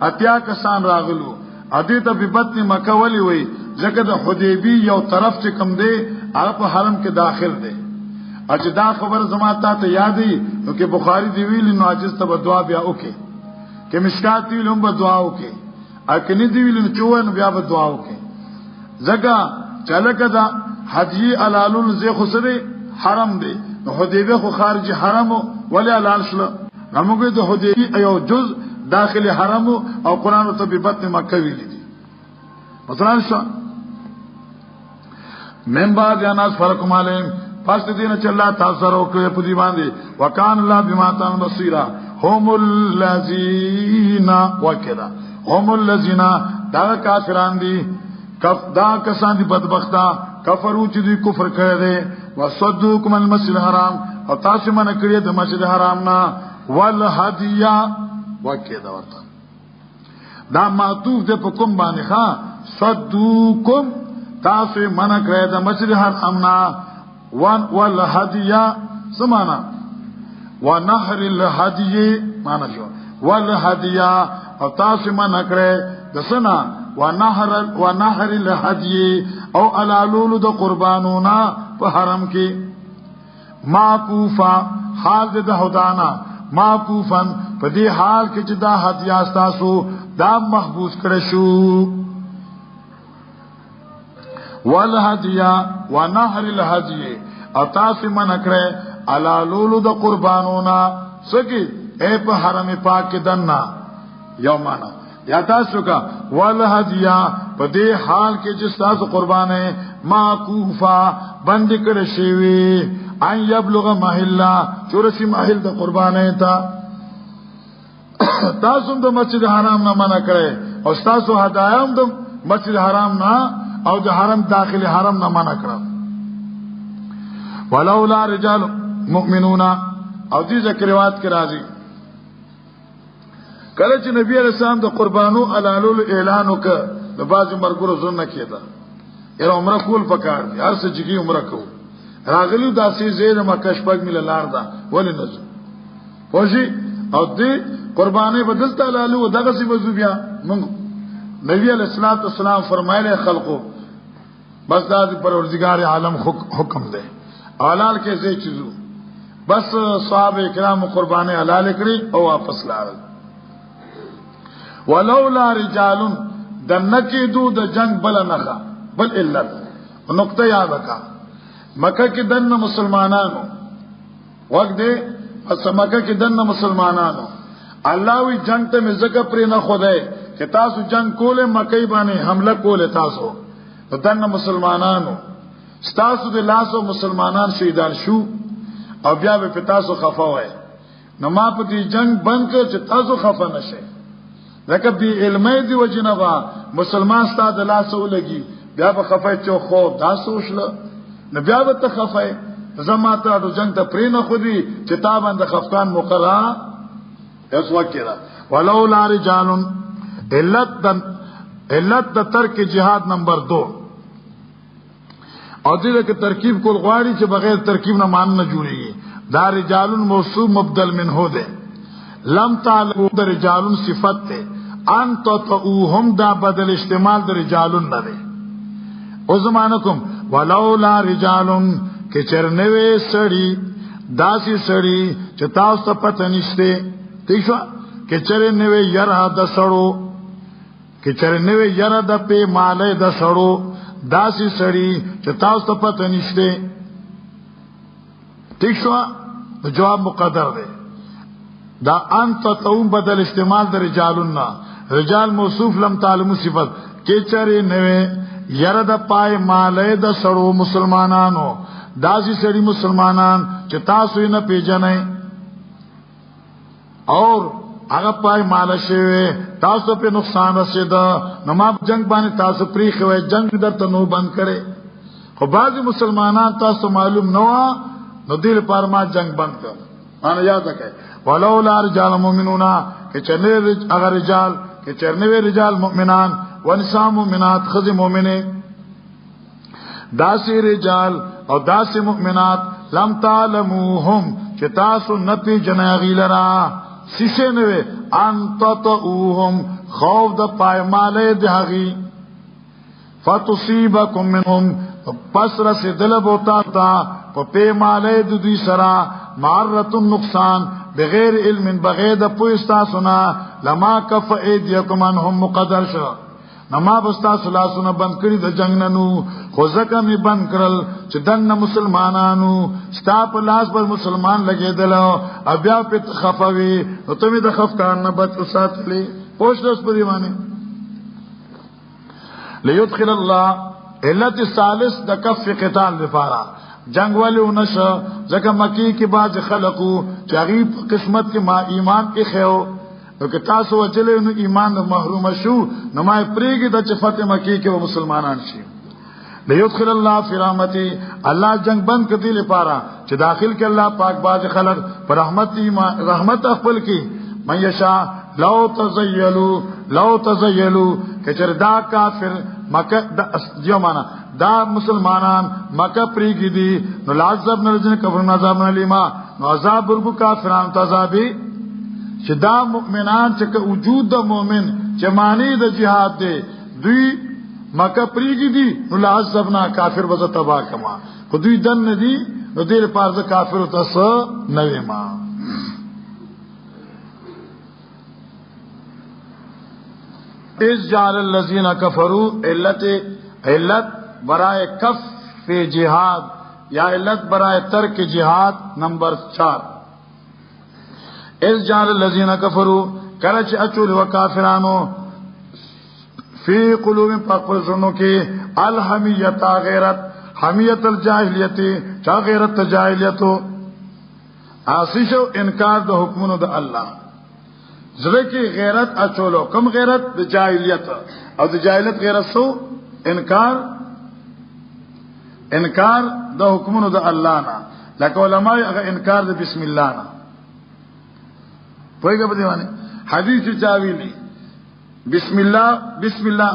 اتیا کسان راغلو ادي ته په بطن مکه ولي وي ځکه د حدیبی یو طرف چې کم دی هغه په حرم کې داخل دی اچھا دا خبر زماتا ته یادې نو کې بخاری دی ویل نو عاجز ته دعا بیا وکي کې مشکات ویل هم دعا وکي اکني دی ویل نو چوه نو بیا دعا وکي زګه چلکه دا حدیه علالون زی خسره حرم دی حدیبیه خو خارجی حرم ولی علال شل نموږي د حدیبیه یو جز داخل حرم او قران ته په بطن مکه ویل دي مثلا شو من بعد اناس فرقم علیهم پس دین چې الله تاسو سره وکړي په دې باندې وکان الله بما تعملون بصیرا هم الذین وکذا هم الذین دا کافران دي دا کسان دي بدبختا کفرو چې دوی کفر کړی دي وصدوکم المسجد الحرام او تاسو منع کړی د مسجد الحرام نه والهدیه وکذا ورته دا معطوف ده په کوم باندې ښا صدوکم تاسو منع کړی د مسجد الحرام نه والهدیه سمانا ونهر الهدیه معنا شو والهدیه او تاسو منع کړی د سنا ونهر الهدیه او علالول د قربانونا په حرم کې معکوفا حال د هدانا معکوفن په دې حال کې چې دا هدیه تاسو دا محبوس کړی شو والهدیه ونهر الهدیه او تاسو منع کړی علالول د قربانونا سکی اے په حرم پاک کې دنا یومانا یا تاسو کا والهدیه په دې حال کې چې تاسو قربانه معکوفا بند کړی شوی ان یبلغ محلا چورسی محل د قربانه تا تاسو د مسجد حرام نه منع کړی او تاسو هدايام د مسجد حرام نه او د حرم داخل حرم نه منع کړو ولولا رجال مؤمنون او دې ذکر روایت کې راځي کله چې نبی علیہ السلام د قربانو علالول اعلان وکړ د باز مرګرو زونه کېدا یره عمره کول پکار دي هر څه چې عمره کو راغلو داسې زید مکه شپږ مل لار دا ولې نزو پوجي او دې قربانې بدلته علالو دغه سی وځو بیا موږ نبی علیہ الصلوۃ والسلام فرمایله خلقو بس دا پروردگار عالم حکم دے حلال کے زی چیزو بس صحابه کرام قربان حلال کړی او واپس لاړل ولولا رجال دنکیدو د جنگ بل نخا بل الا نقطه یاد کا مکه کې دن مسلمانانو وخت دې پس مکه کې دن مسلمانانو الله وی جنگ ته مزګه پرې نه خدای چې تاسو جنگ کوله مکه باندې حمله کوله تاسو دن مسلمانانو ستاسو د لاسو مسلمانان شهیدان شو او بیا به تاسو خفا وای نو ما په دې جنگ بند کړ چې تاسو خفا نشئ لکه دی علمي دی وجنبا مسلمان ستاسو د لاسو لګي بیا به خفا چې خو تاسو وشله نو بیا به ته خفا زما ته د جنگ ته پرې نه خودي چې تا باندې خفقان مقرا اس وکړه ولولا رجال علت د ترک جهاد نمبر 2 او دې کې ترکیب کول غواړي چې بغیر ترکیب نه مان نه جوړيږي دا رجال موصوف مبدل منه ده لم تعلم د رجال صفت ته انت تؤهم دا بدل استعمال د رجال نه ده او زمانکم ولولا رجال کې چرنوي سړی داسي سړی چې تاسو پته نشته تیښه کې چرنوي یره د سړو کې چرنوي یره د په مالې د سړو داسي سړی چې تاسو پته نشته تیښه جواب مقدر ده دا انت توم بدل استعمال د رجالنا رجال موصوف لم تعلم صفت کې چرې نوې یره د پای مالې د سړو مسلمانانو داسي سړي مسلمانان چې تاسو یې نه پیژنئ اور هغه پای مال شوی تاسو په نقصان رسیدا نو ما جنگ باندې تاسو پری خوي جنگ درته نو بند کړي خو بعضی مسلمانان تاسو معلوم نو نو دل پر ما جنگ بند کړ انا یاد کړئ ولولا رجال مؤمنون کہ چرنے اگر رجال کہ چرنے رجال مؤمنان ونساء مؤمنات خذ مومنه داسی رجال او داسی مؤمنات لم تعلموهم چې تاسو نه پی جناغی لرا سیسه نوے انتطعوهم خوف د پایماله دهغي فتصيبكم منهم پس رسدل بوتا تا په پیماله د دوی سرا معرۃ النقصان بغیر علم بغیر د پوښتا سنا لما کف ایدیکم انهم مقدر شو نما بستا سلاسونه بند کړی د جنگ ننو خو زکه می بند کړل چې دنه مسلمانانو ستا په لاس پر مسلمان لګیدل او بیا په خفوي نو ته می د خفقان نه بچ ساتلی پوښتنه په دیوانه ليدخل الله علت الثالث د کف قتال لپاره جنگ والی ونشه ځکه مکی کې باز خلقو چاغي قسمت کې ما ایمان کې خيو نو که تاسو وجلې نو ایمان محروم شو نو ما پریږي د چفت مکی کې مسلمانان شي ليدخل الله في رحمتي الله جنگ بند کړي لپاره چې داخل کې الله پاک باز خلق پر رحمت خپل کې من یشا لو تزیلوا کچردا کافر مکه د یمانه دا مسلمانان مکه پریږي دي نو لعذاب نرجن کفر عذاب نلیما نو عذاب ورکو کافرانو ته عذابي چې دا مؤمنان چې وجود د مؤمن چې معنی د جهاد دی دوی مکه پریږي دي نو لعذابنا کافر وځه تبا کما خو دوی دن نه دي نو دې لپاره کافر ته څه نه ما اس جعل الذين كفروا علت برائے کف فی جہاد یا علت برائے ترک جہاد نمبر 4 اس جعل الذين كفروا کرچ اچول و کافرانو فی قلوب پاکرزنوں کی الحمیت غیرت حمیت الجاہلیت چا غیرت جاہلیتو آسیشو انکار د حکمونو د الله زړه کې غیرت اچولو کم غیرت د جاهلیت او د جاهلیت غیرت سو انکار د حکمونو د الله نه لکه علماء هغه انکار د بسم الله نه پوهیږي په دې باندې حدیث چاویلی بسم الله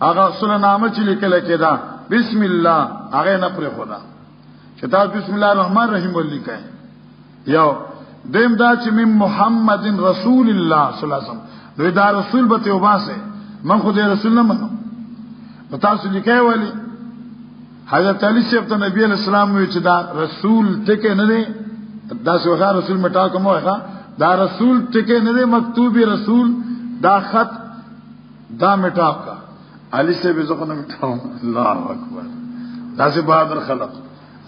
هغه سره نامه چې لیکل کېدا بسم الله هغه نه پر خدا چې تاسو بسم الله الرحمن الرحیم ولیکئ یو دیم دا چې من محمد رسول الله صلی الله علیه وسلم دوی دا رسول به ته وباسه من خو دې رسول نه منم نو تاسو لیکای ولی حضرت علی شیخ ته نبی علیہ السلام وی چې دا رسول ټکه نه دی دا څنګه رسول مټا کوم هغه دا رسول ټکه نه دی مکتوبی رسول دا خط دا مټا کا علی سے به زخه نه مټاو الله اکبر دا سه بہادر خلق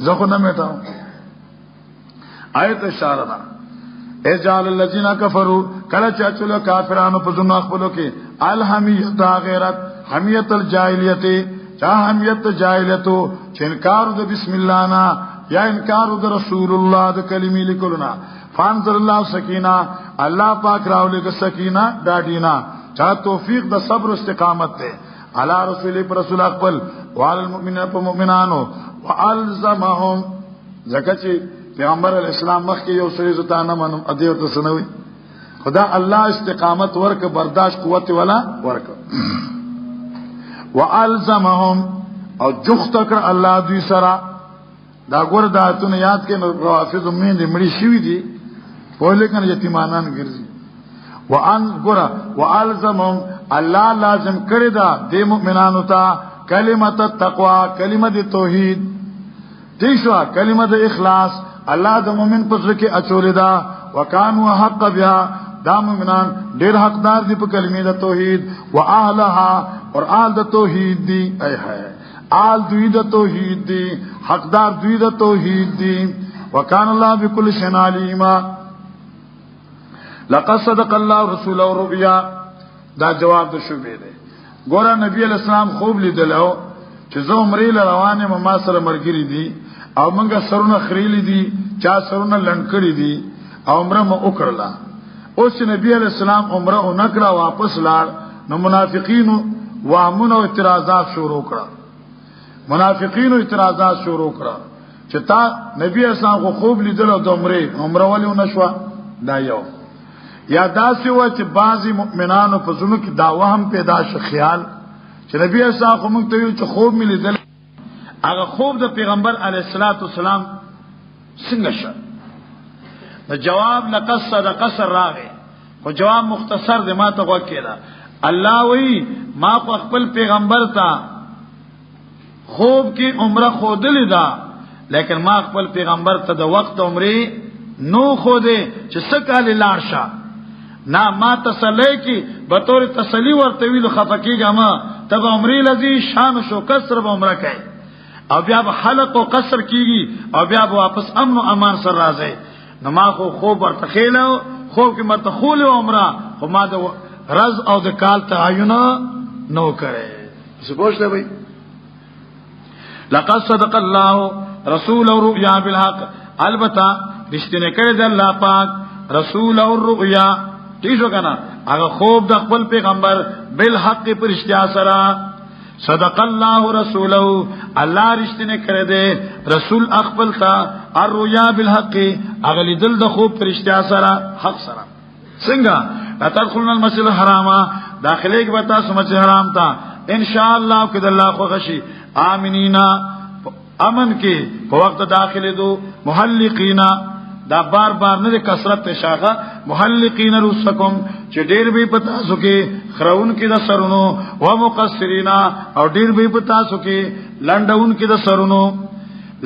زخه نه مټاو آیت اشاره ده اجعل الذين كفروا کله چې چلو کافرانو په ځنه خپلو کې الحمیت غیرت حمیت الجاهلیت چا حمیت جاهلیتو چې انکار د بسم الله نه یا انکار د رسول الله د کلمې لیکلنا فانزل الله سکینه الله پاک راولې د سکینه ډاډینا چا توفیق د صبر استقامت ته علی رسول پر رسول خپل وعلى المؤمنین په مؤمنانو والزمهم زکه پیغمبر علیہ السلام مخ کې یو سړي زتا نه منم ادیو ته سنوي خدا الله استقامت ورک برداشت قوت ولا ورک والزمهم او جخت کر الله دوی سرا دا ګور داتونه یاد کې نو روافض امین دې مړي شوی دي په لیکن یتیمانان ګرځي وان ګور والزمهم الله لازم کړی دا د مؤمنانو ته کلمت التقوا کلمت توحید دیشوا کلمت اخلاص الله د مؤمن په ځکه کې اچولې دا وکانو حق بها دا مؤمنان ډېر حقدار دي په کلمې د توحید او اهلها اور آل د توحید دي اي ہے آل دوی د توحید دي حقدار دوی د توحید دي وکان الله بكل شيء علیم لقد صدق الله رسوله الرؤيا دا جواب د شوبې ده ګور نبی علیہ السلام خوب لیدلو چې زه عمرې روانه ما سره مرګري دي او منګه سرونه خریلی دي چا سرونه لنکړي دي او عمره مو وکړه اوس نبی علیہ السلام عمره او نکړه واپس لاړ نو منافقین وامنو اعتراضات شروع کړه اعتراضات شروع کړه چې تا نبی اسلام خوب لیدل او د عمره ولې نشوا دا یو یا داسې و چې بعضی مؤمنانو په زړه کې دا وهم پیدا شو خیال چې نبی اسلام کوم ته ویل چې خوب مې لیدل هغه خوب د پیغمبر علیه الصلاۃ والسلام څنګه شو د جواب لقد صدق راغی خو جواب مختصر دی ما ته وکړه الله وی ما خپل پیغمبر ته خوب کې عمره خودلې ده لیکن ما خپل پیغمبر ته د وخت عمره نو خوده چې څه کال لاړ شه نا ما تسلی کی بطور تسلی ورته ویل خفقیګه ما تب عمره لذي شان شو کسر به عمره کوي او بیا به حلق او قصر کیږي او بیا به واپس امن او امان سره راځي. نو ما خو خوب ورته خېلو خوب کې مرته خول عمره خو ما د رز او د کال تعین نو کړي. څه پوښتنه وای لقد صدق الله رسول الرؤيا بالحق البته رښتینه کړی د الله پاک رسول الرؤيا ٹھیک شو کنه هغه خوب د خپل پیغمبر بالحق پر اشتیا سره صدق الله رسوله الله رښتینه کړی دی رسول خپل تا الرؤيا بالحق هغه لیدل د خوب پر اشتیا سره حق سره څنګه تدخلون المسجد الحرام داخله کې وتا مسجد حرام تا ان شاء الله کده الله خو غشي امنینا امن کې په وخت داخله دو محلقینا دا بار بار نه کثرت شاخه محلقین رؤسکم چې ډیر به پتا سو کې خرون کې د سرونو او مقصرینا او ډیر به پتا سو کې لنډون کې د سرونو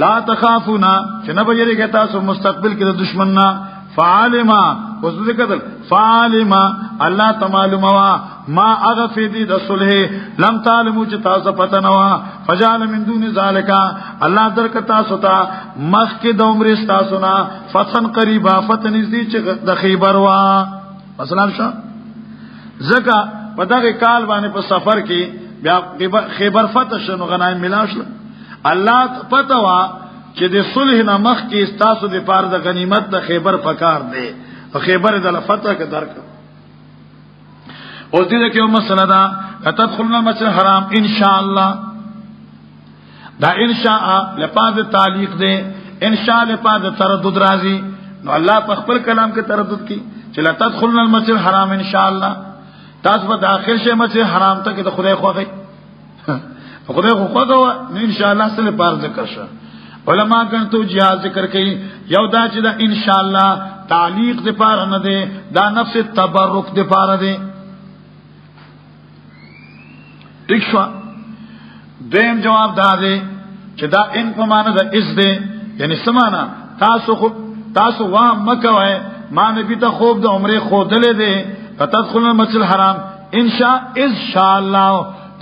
لا تخافونا چې نه بېریږي تاسو مستقبل کې د دشمن نه فعالما وذ کذل فعالما الله تعالی ما اغفدی د صلح لم تعلموا چې تاسو پته نه وا فجعل من دون ذالک الله درک تاسو ته مخ کې د عمر تاسو نه فتن قریبا فتن نزدې چې د خیبر وا مثلا شو زکه په دغه کال باندې په سفر کې بیا خیبر فتح شنو غنایم ملاشل الله پته وا چې د صلح نه مخ کې تاسو د پاره د غنیمت د خیبر پکار دی او خیبر د فتح کې درک او دې کې یو مسله ده تدخلنا المسجد الحرام ان شاء الله دا ان شاء لپاره تعلیق ده ان شاء لپاره تردد راځي نو الله په خپل کلام کې تردد کی چې لا تدخلنا المسجد الحرام ان شاء الله تاسو به داخل شئ مسجد حرام ته کې د خدای خوغه خدای خوغه نو ان شاء الله سره پار ذکر شه علما کنتو جهاد ذکر کوي یو دا چې دا ان شاء الله تعلیق ده پار نه ده دا نفس تبرک ده پار ده ٹھیک شو دیم جواب دا دے چې دا ان په معنا د اس دے یعنی سمانا تاسو وا مکوئ ما نبی ته خوب د عمره خودلې دے فتدخلوا المسجد الحرام ان شاء الله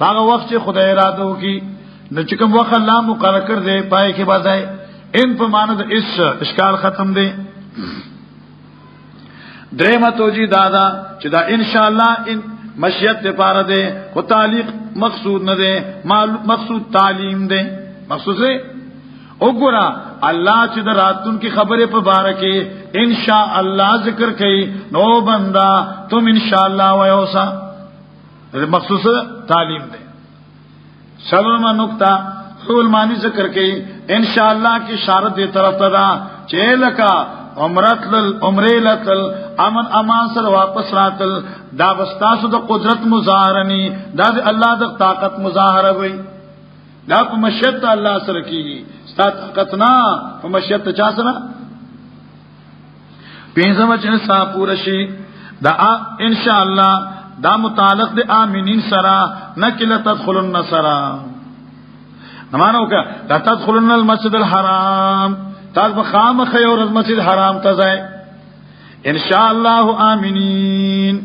هغه وخت چې خدای اراده وکي نو چې کوم وخت الله مقرر کړ دے پای کې بازای ان په معنا د اس اشکال ختم دے درېمه توجی دادا چې دا ان شاء الله ان مشیت ته پاره ده او تعلیق مقصود نه ده مقصود تعلیم ده مقصود ہے وګورا الله چې د راتون کی خبره په باره کې ان شاء الله ذکر کوي نو بندا تم ان شاء الله وایوسا مقصود تعلیم ده سلام نقطہ حول معنی ذکر کوي ان شاء الله کی اشاره دې طرف ته ده چې لکا عمرتل امن امان سره واپس راتل دا واستاسو د قدرت مظاهرنی دا د الله د طاقت مظاهره وي دا په مشیت الله سره کیږي ستا طاقت نه په مشیت چا سره پینځم چې صاحب پوره شي دا ان شاء الله دا متعلق د امنین سره نکله تدخلن سره نمانو کا لا تدخلن المسجد الحرام تاز بخام خیور از مسجد حرام تزای ان شاء الله آمینین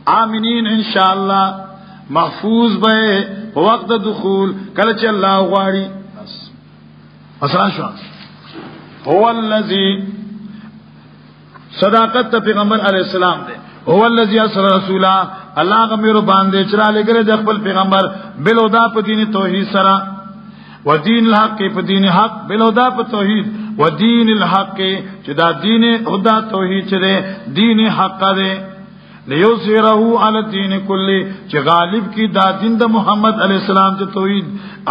آمینین ان شاء الله محفوظ به وقت دخول کله چې الله غواړي مثلا شو هو الذی صداقت پیغمبر علی السلام دی هو الذی ارسل رسولا الله غمیر باندې چرا لګره د خپل پیغمبر بلودا په دین توحید سره ودین الحق په دین حق بلودا په توحید ودین الحق چې دا دین خدا توحید چې دی دین حق دی لیوسره علی الدین کلی چې غالب کی دا دین د محمد علی السلام چې توحید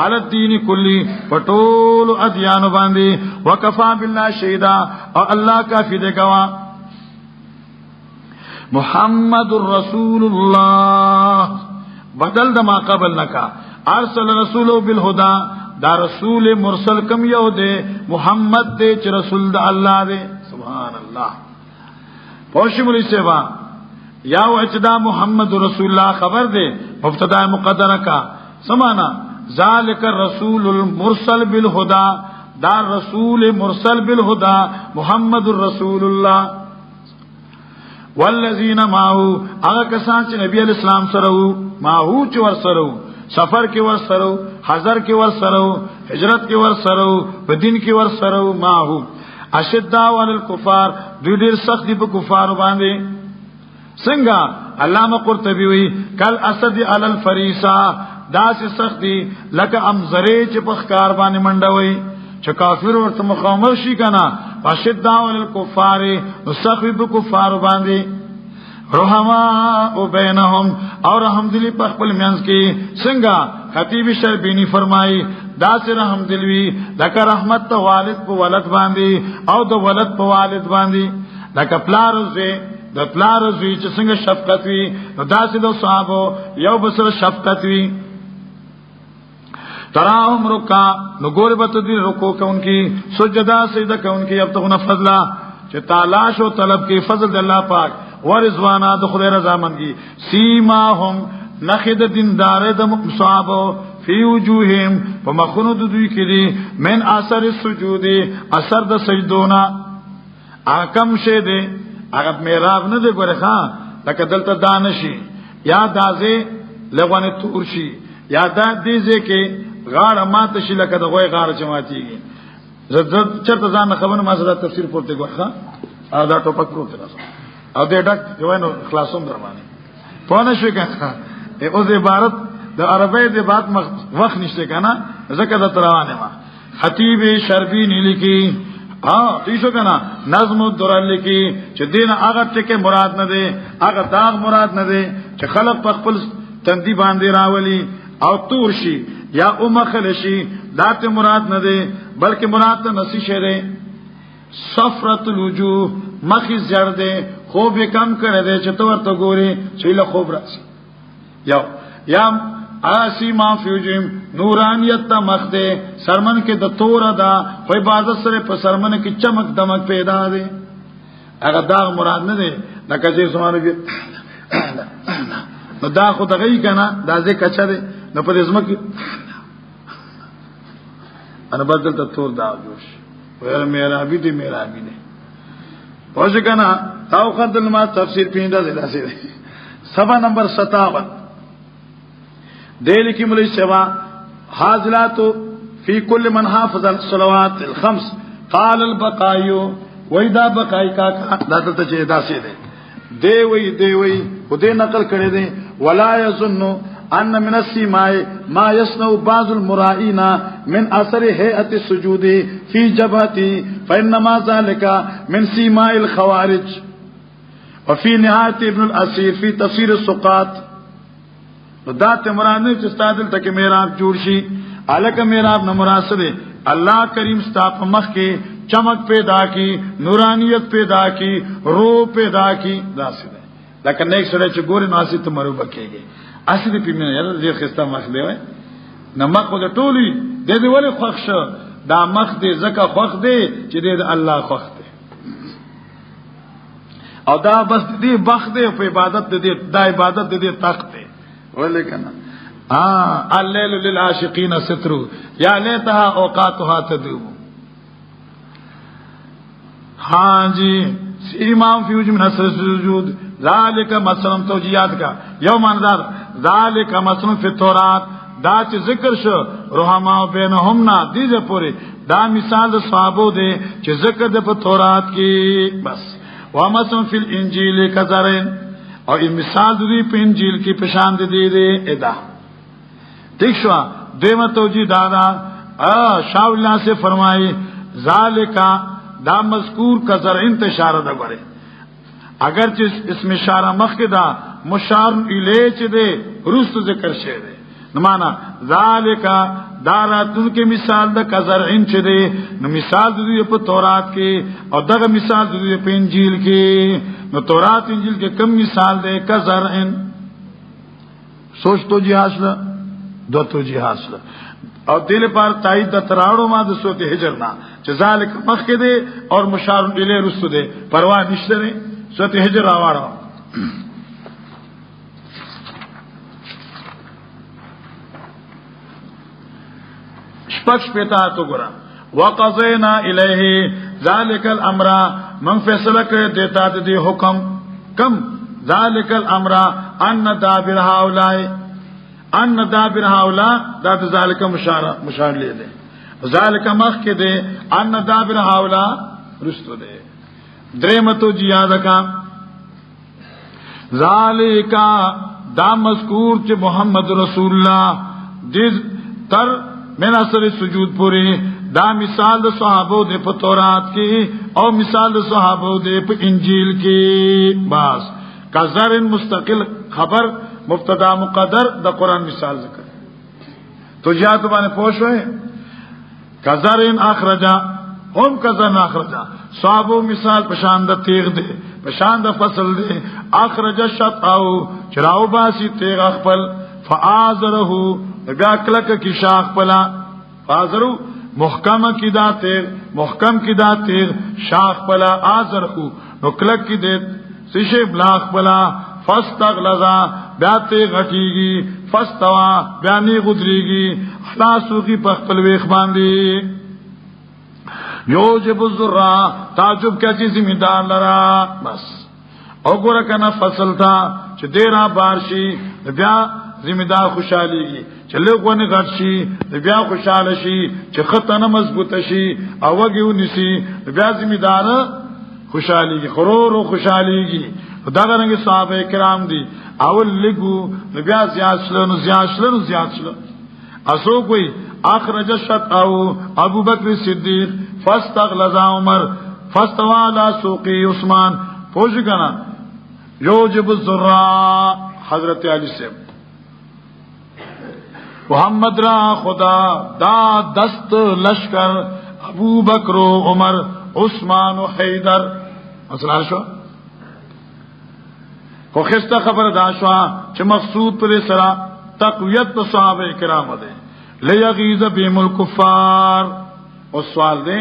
علی الدین کلی پټول ادیان باندې وکفا بالله شهیدا او الله کافی دی گواه محمد رسول الله بدل د ما قبل نکا ارسل رسوله بالهدى دا رسول مرسل کم یو دے محمد دے چ رسول دا اللہ دے سبحان اللہ پوشی ملی سیوا یا وجدا محمد رسول اللہ خبر دے مبتدا مقدرہ کا سمانا ذالک الرسول المرسل بالهدى دا رسول مرسل بالهدى محمد رسول اللہ والذین معه هغه کسان چې نبی علیہ السلام سره وو، معه چې ور سره وو، سفر کې ور سره وو، حضر کې ور سره وو، هجرت کې ور سره وو، په دین کې ور سره وو. معه اشداء علی الکفار، دوی ډیر سخت دي په کفار باندې. څنګه علامه قرطبی وی کل اسد علی الفریسا، دا سه سخت دي لکه امزره چې په ښکار باندې منډوي چې کافر ورته مخامخ شي کنه. اشداء علی الکفار، سخت په کفار باندې. رحما او بینهم، اور رحم دلی په خپل منځ کې. څنګه خطیب شربینی فرمایي دا سه رحم دلوي لکه رحمت ته والد په ولد باندې او د ولد په والد باندې، لکه پلار زوی د پلار زوی چې څنګه شفقت وي، نو داسې د صحابه یو بسره شفقت وي. تراهم رکع، نو ګور به ته دې رکوع کوونکی، سجدا سجده کوونکی، یبتغون فضلا چې تلاش او طلب کې فضل د الله پاک، ورضوانا د خدای رضا مندي. سیماهم نخد دیندار د صحابه فی وجوههم، په مخونو د دوی کې دي من اثر السجود، اثر د سجدونا. احکم شه دې هغه میراب نه دی ګوره ښا، لکه دلته دانشي یا دازه لغونه تور شي یا دا دیزه کې غاړه ماته شي لکه د غوي غاړه چماتيږي. زړه چرته ځان خبره ما زړه تفسیر پورته ګوخه او دا ټوپک پروت راځه او دې ډک یوانو خلاصوم در باندې پونه شو کنه. اوس عبارت د عربی د بعد وخت نشته کنه، ځکه د تروانه ما خطیب شربینی لیکي تیشو کنا نظم الدرر لکی چې دین هغه ټکه مراد نه دی، هغه داغ مراد نه دی چې خلق په خپل تندی باندې راولي او تور شي یا اومخل شي، داته مراد نه دی، بلکې مراد ته نسی شه دی. صفرت الوجوه، مخی زرد دی، خوب کم کړی دی چې تور ته ګوري چې له خوب راشي. یا آسی ما فیوجیم نورانیت تا مخ دے، سرمن کے د تور دا په عبادت سره په سرمن کې چمک دمک پیدا دے. هغه داغ مراد نه دی لکه چې سمانه کې نو دا خو دغه کنا دا ځکه کچا دی نو په ځمکه کې ان بدل ته تور دا جوش ویل میرا بي دي میرا بي دي پوښ کنا تاو خدل ما تفسیر پیندا دی لاسه سبا نمبر 57 دل کی مل سوا حاضرات فی کل من حافظ الصلوات الخمس قال البقایو وېدا بقای کا دته ته چې داسې دی وی خدای نقل کړی دی ولا یظن ان من السماء ما يصنع بعض المرائين من اثر هيئه السجود في جبهتي فانما ذلك من سماء الخوارج. وفي نهايه ابن الاسير في تفسير السقاط ذات مراد چې استادل تک میراب جوړ شي الک میراب نه مراد ده الله کریم ستاپ مخ کې چمک پیدا کی، نورانیت پیدا کی، روح پیدا کی، داسې ده لکه نیک سره چې ګوري ناسي ته مروبه کېږي. اصلي پیمنه یاره دې خسته مخ دی وای نه مخ د ټولي د دې ولې خوښ شو دا مخ دې زکه خوښ دی چې دې الله خوښ دی او دا بس دې بخت دی په عبادت دې دا عبادت دې طاقت دی ولیکن الليل للعاشقين ستر یا لیتها اوقاتها تدوم. ہاں جی امام فیوج من اثر السجود ذالک مثلا توجیات کا یوم اندر ذالک مثلا فی التوراۃ دا چې ذکر شو رحما بینهم نا دیجه پوری دا مثال د صحابو دی چې ذکر د په تورات کې بس و مثلا فی الانجیل کذرن او مثال د په انجیل کې پشان دی ادا ٹھیک شو. دیمه توجیه دادا شاہ اللہ سے فرمائی ذالک دا مذکور کذر انتشار دا غره اگر چې اسم اشاره مخکې دا مشار الیه چې دی رست ذکر شه دی نو معنا ذالک داراتن کې مثال د کذر ان چې دی نو مثال د په تورات کې او دغه مثال د په انجیل کې نو تورات انجیل کې کم مثال دی کذر ان سوچ تو جی حاصل دو تو جی حاصل او دل پر تایید د تراړو ما د سورته هجر نا چې ذالک مخکې دی او مشار الیه رست دی پروا نشته نه سورته هجر راوړو. شپږ پتا تو ګره وقضینا الیه ذالک الامر من فیصله کړ دیتا د حکم کم ذالک الامر ان دابر هؤلاء دا ذالک مشار لے دے ذالک مخ کے دے ان دابر هؤلاء رستو دے درمتو جیاد کا ذالک دا مذکور چ محمد رسول اللہ جز تر من اثر سجود پوری دا مثال د صحابو دے په تورات کی او مثال د صحابو دے په انجیل کی بس کذر مستقل خبر مبتدا مقدر د قران مثال ذکر تو جات باندې پوښوي کذر اخرجا هم کذر اخرجا صحابو مثال پشان د تیغ دے پشان د فصل دے اخرج شطاو چراو باسی تیغ خپل فآزره بیا کلک کی شاخ پلا فآزرو محکم کی دا تیغ شاخ پلا آزرہو نو کلک کی دے سیشے بلاخ پلا فاستغلظا بیا تیغ غٹیگی فاستوا بیا نی غدریگی احلاسو کی پخپل ویخ باندی یوجب الزرہ تعجب کیا چیز زمیندار لرا بس او گورا کنا فصل تھا چھ دیرا بارشی بیا زمیندار خوشحالی گی چھ لوگوانی غٹ شی بیا خوشحال شی چھ خطن مضبوط شی او وگیو نسی بیا زمیندار خوشحالی گی خرور و خوشحالی گی داگر رنگی صحابہ کرام دی اول لگو بیا زیاد شلن اسو کوئی اخرج شط او ابو بکر صدیق فاستغلظ عمر فاستوى على سوق عثمان پوچھ گنا یوجب الزراء حضرت علی سے محمد را خدا دا دست لشکر ابو بکر و عمر عثمان و حیدر اصلا شو کو خسته خبر دا شو چې مقصود پر سرا تقویت صحابه کرام دے لیغیظ بهم الکفار او سوال دے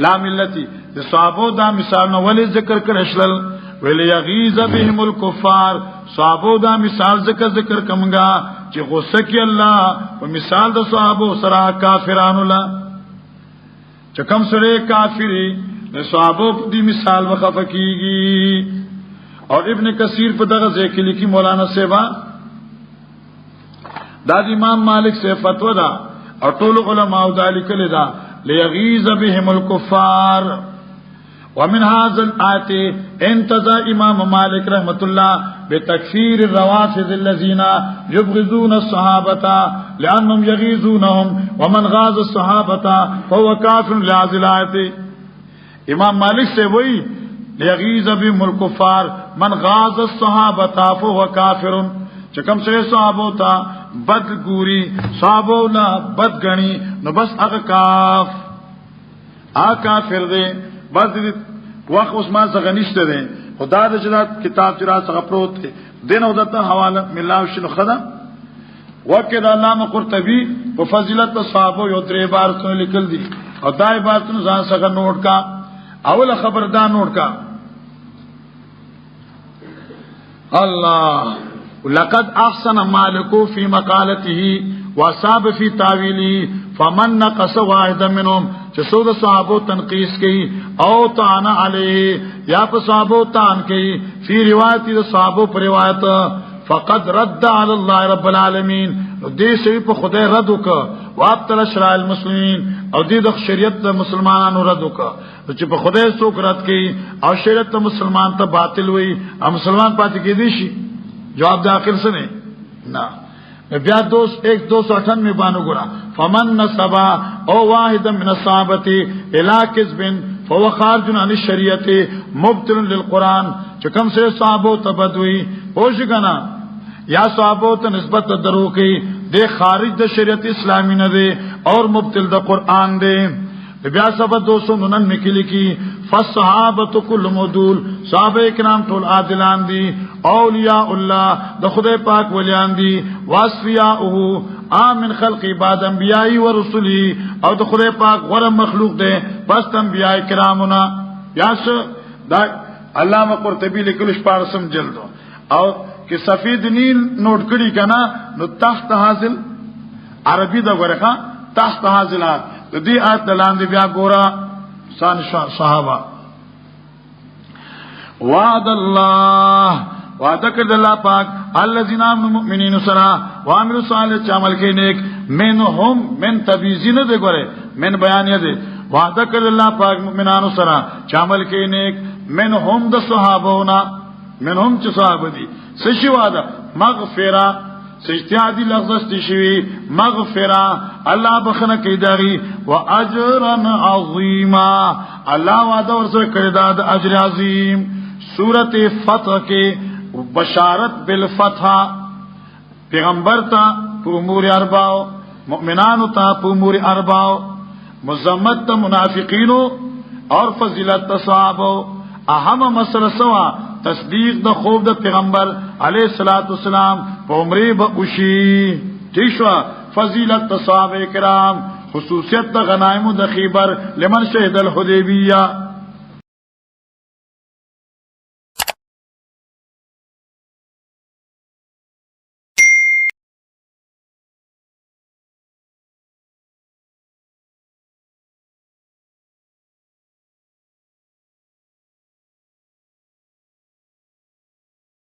لا ملتی صحابو دا مثال نو ولی ذکر کرشل ولی یغیظ بهم الکفار صحابو دا مثال ذکر کمگا چې غصه کی الله او مثال د صحابو سره کافرانو لا چې کم سره کافری د صحابو دی مثال وخفکیږي اور ابن کثیر په دغه ځای کې لیکي مولانا سیوا دا امام مالک سے فتوا دا اور طول علماء ذلك لذا ليغيظ بهم الكفار ومن هذا الآية انتزع امام مالك رحمة الله بتكفير الروافض الذين يبغضون الصحابة لأنهم يغيظونهم ومن غاظ الصحابة فهو كافر لهذه الآية امام مالک سے وہی ليغيظ بهم الكفار من غاظ الصحابة فهو كافر چکم سے صحابو تا بد گوری صحابو لا بد گنی نو بس اغا کافر دے بس وقت عثمان سا غنیشت دے خدا دا جدا کتاب چرا سا پروت دے دین او دتا حوالا ملاو شنو خدا وقت دا علامہ قرطبی و فضیلت صحابو یو در عبارتوں لکل دی اور دا عبارتوں زان سا نوٹ کا اول خبر دا نوٹ کا اللہ لقد احسن مالک فی مقالته واصاب فی تعویله فمن نقص واحد منهم چسود صحابو تنقیس کی او طعن علیه یا صحابو طعن کی فی روایت صحابو پر روایت فقد رد علی الله رب العالمین دې شی په خدای رد وک وابطل شرع المسلمین او دې د شریعت مسلمانانو رد وک چې په خدای څوک رد کی او شریعت مسلمان ته باطل وي او مسلمان پاتې کېدی شي جواب داخل سے نہیں نا بیا 298 بانو گرا فمن نسبا او واحد من الصحابه الى كذب فهو خارج عن الشریعه مبطل للقران چکم سے صحابو تبدوی پوش کنا یا صحابو ته نسبت درو کی دے خارج د شریعت اسلامی نه دے اور مبطل د قران دے بیا سبا 299 کی لکھی فالصحابۃ کل مودول صحابہ کرام ټول عادلان دي اولیاء الله د خدای پاک ولیان دي واسفیاءه امن خلق بعد انبیاء و رسلی او د خدای پاک غره مخلوق دي پس انبیاء کرامنا یاس دا علامہ قرطبی لیکل شپارسم جلد او کہ سفید نیل نوٹ کړي کنا نو تحت حاصل عربی دا ورخه تحت حاصلات دی آیت لاندې بیا ګورا شان صحابه وعد الله وعده کړ الله پاک الذين امنوا مؤمنين سرا وعملوا الصالحات عمل کې نیک منهم من تبيزين دې ګوره من بیان دې وعده کړ الله پاک مؤمنانو سرا عمل کې نیک منهم د صحابونا منهم چې صحابه دي سشي وعده مغفرہ سجتیادی لفظ استشوی مغفرہ اللہ بخنہ کی داغی و اجرا عظیما اللہ وعدہ ورسر کرداد اجر عظیم سورت فتح کے بشارت بالفتح پیغمبر تا پو امور ارباو مؤمنانو تا پو امور ارباو مزمت تا منافقینو اور فضیلت تا صحابو اہم مسئلہ سوا تصدیق د خوب د پیغمبر علیہ الصلوۃ والسلام په عمره به وشي ٹھیک شو فضیلت صحابه کرام خصوصیت د غنائم د خیبر لمن شهد الحدیبیہ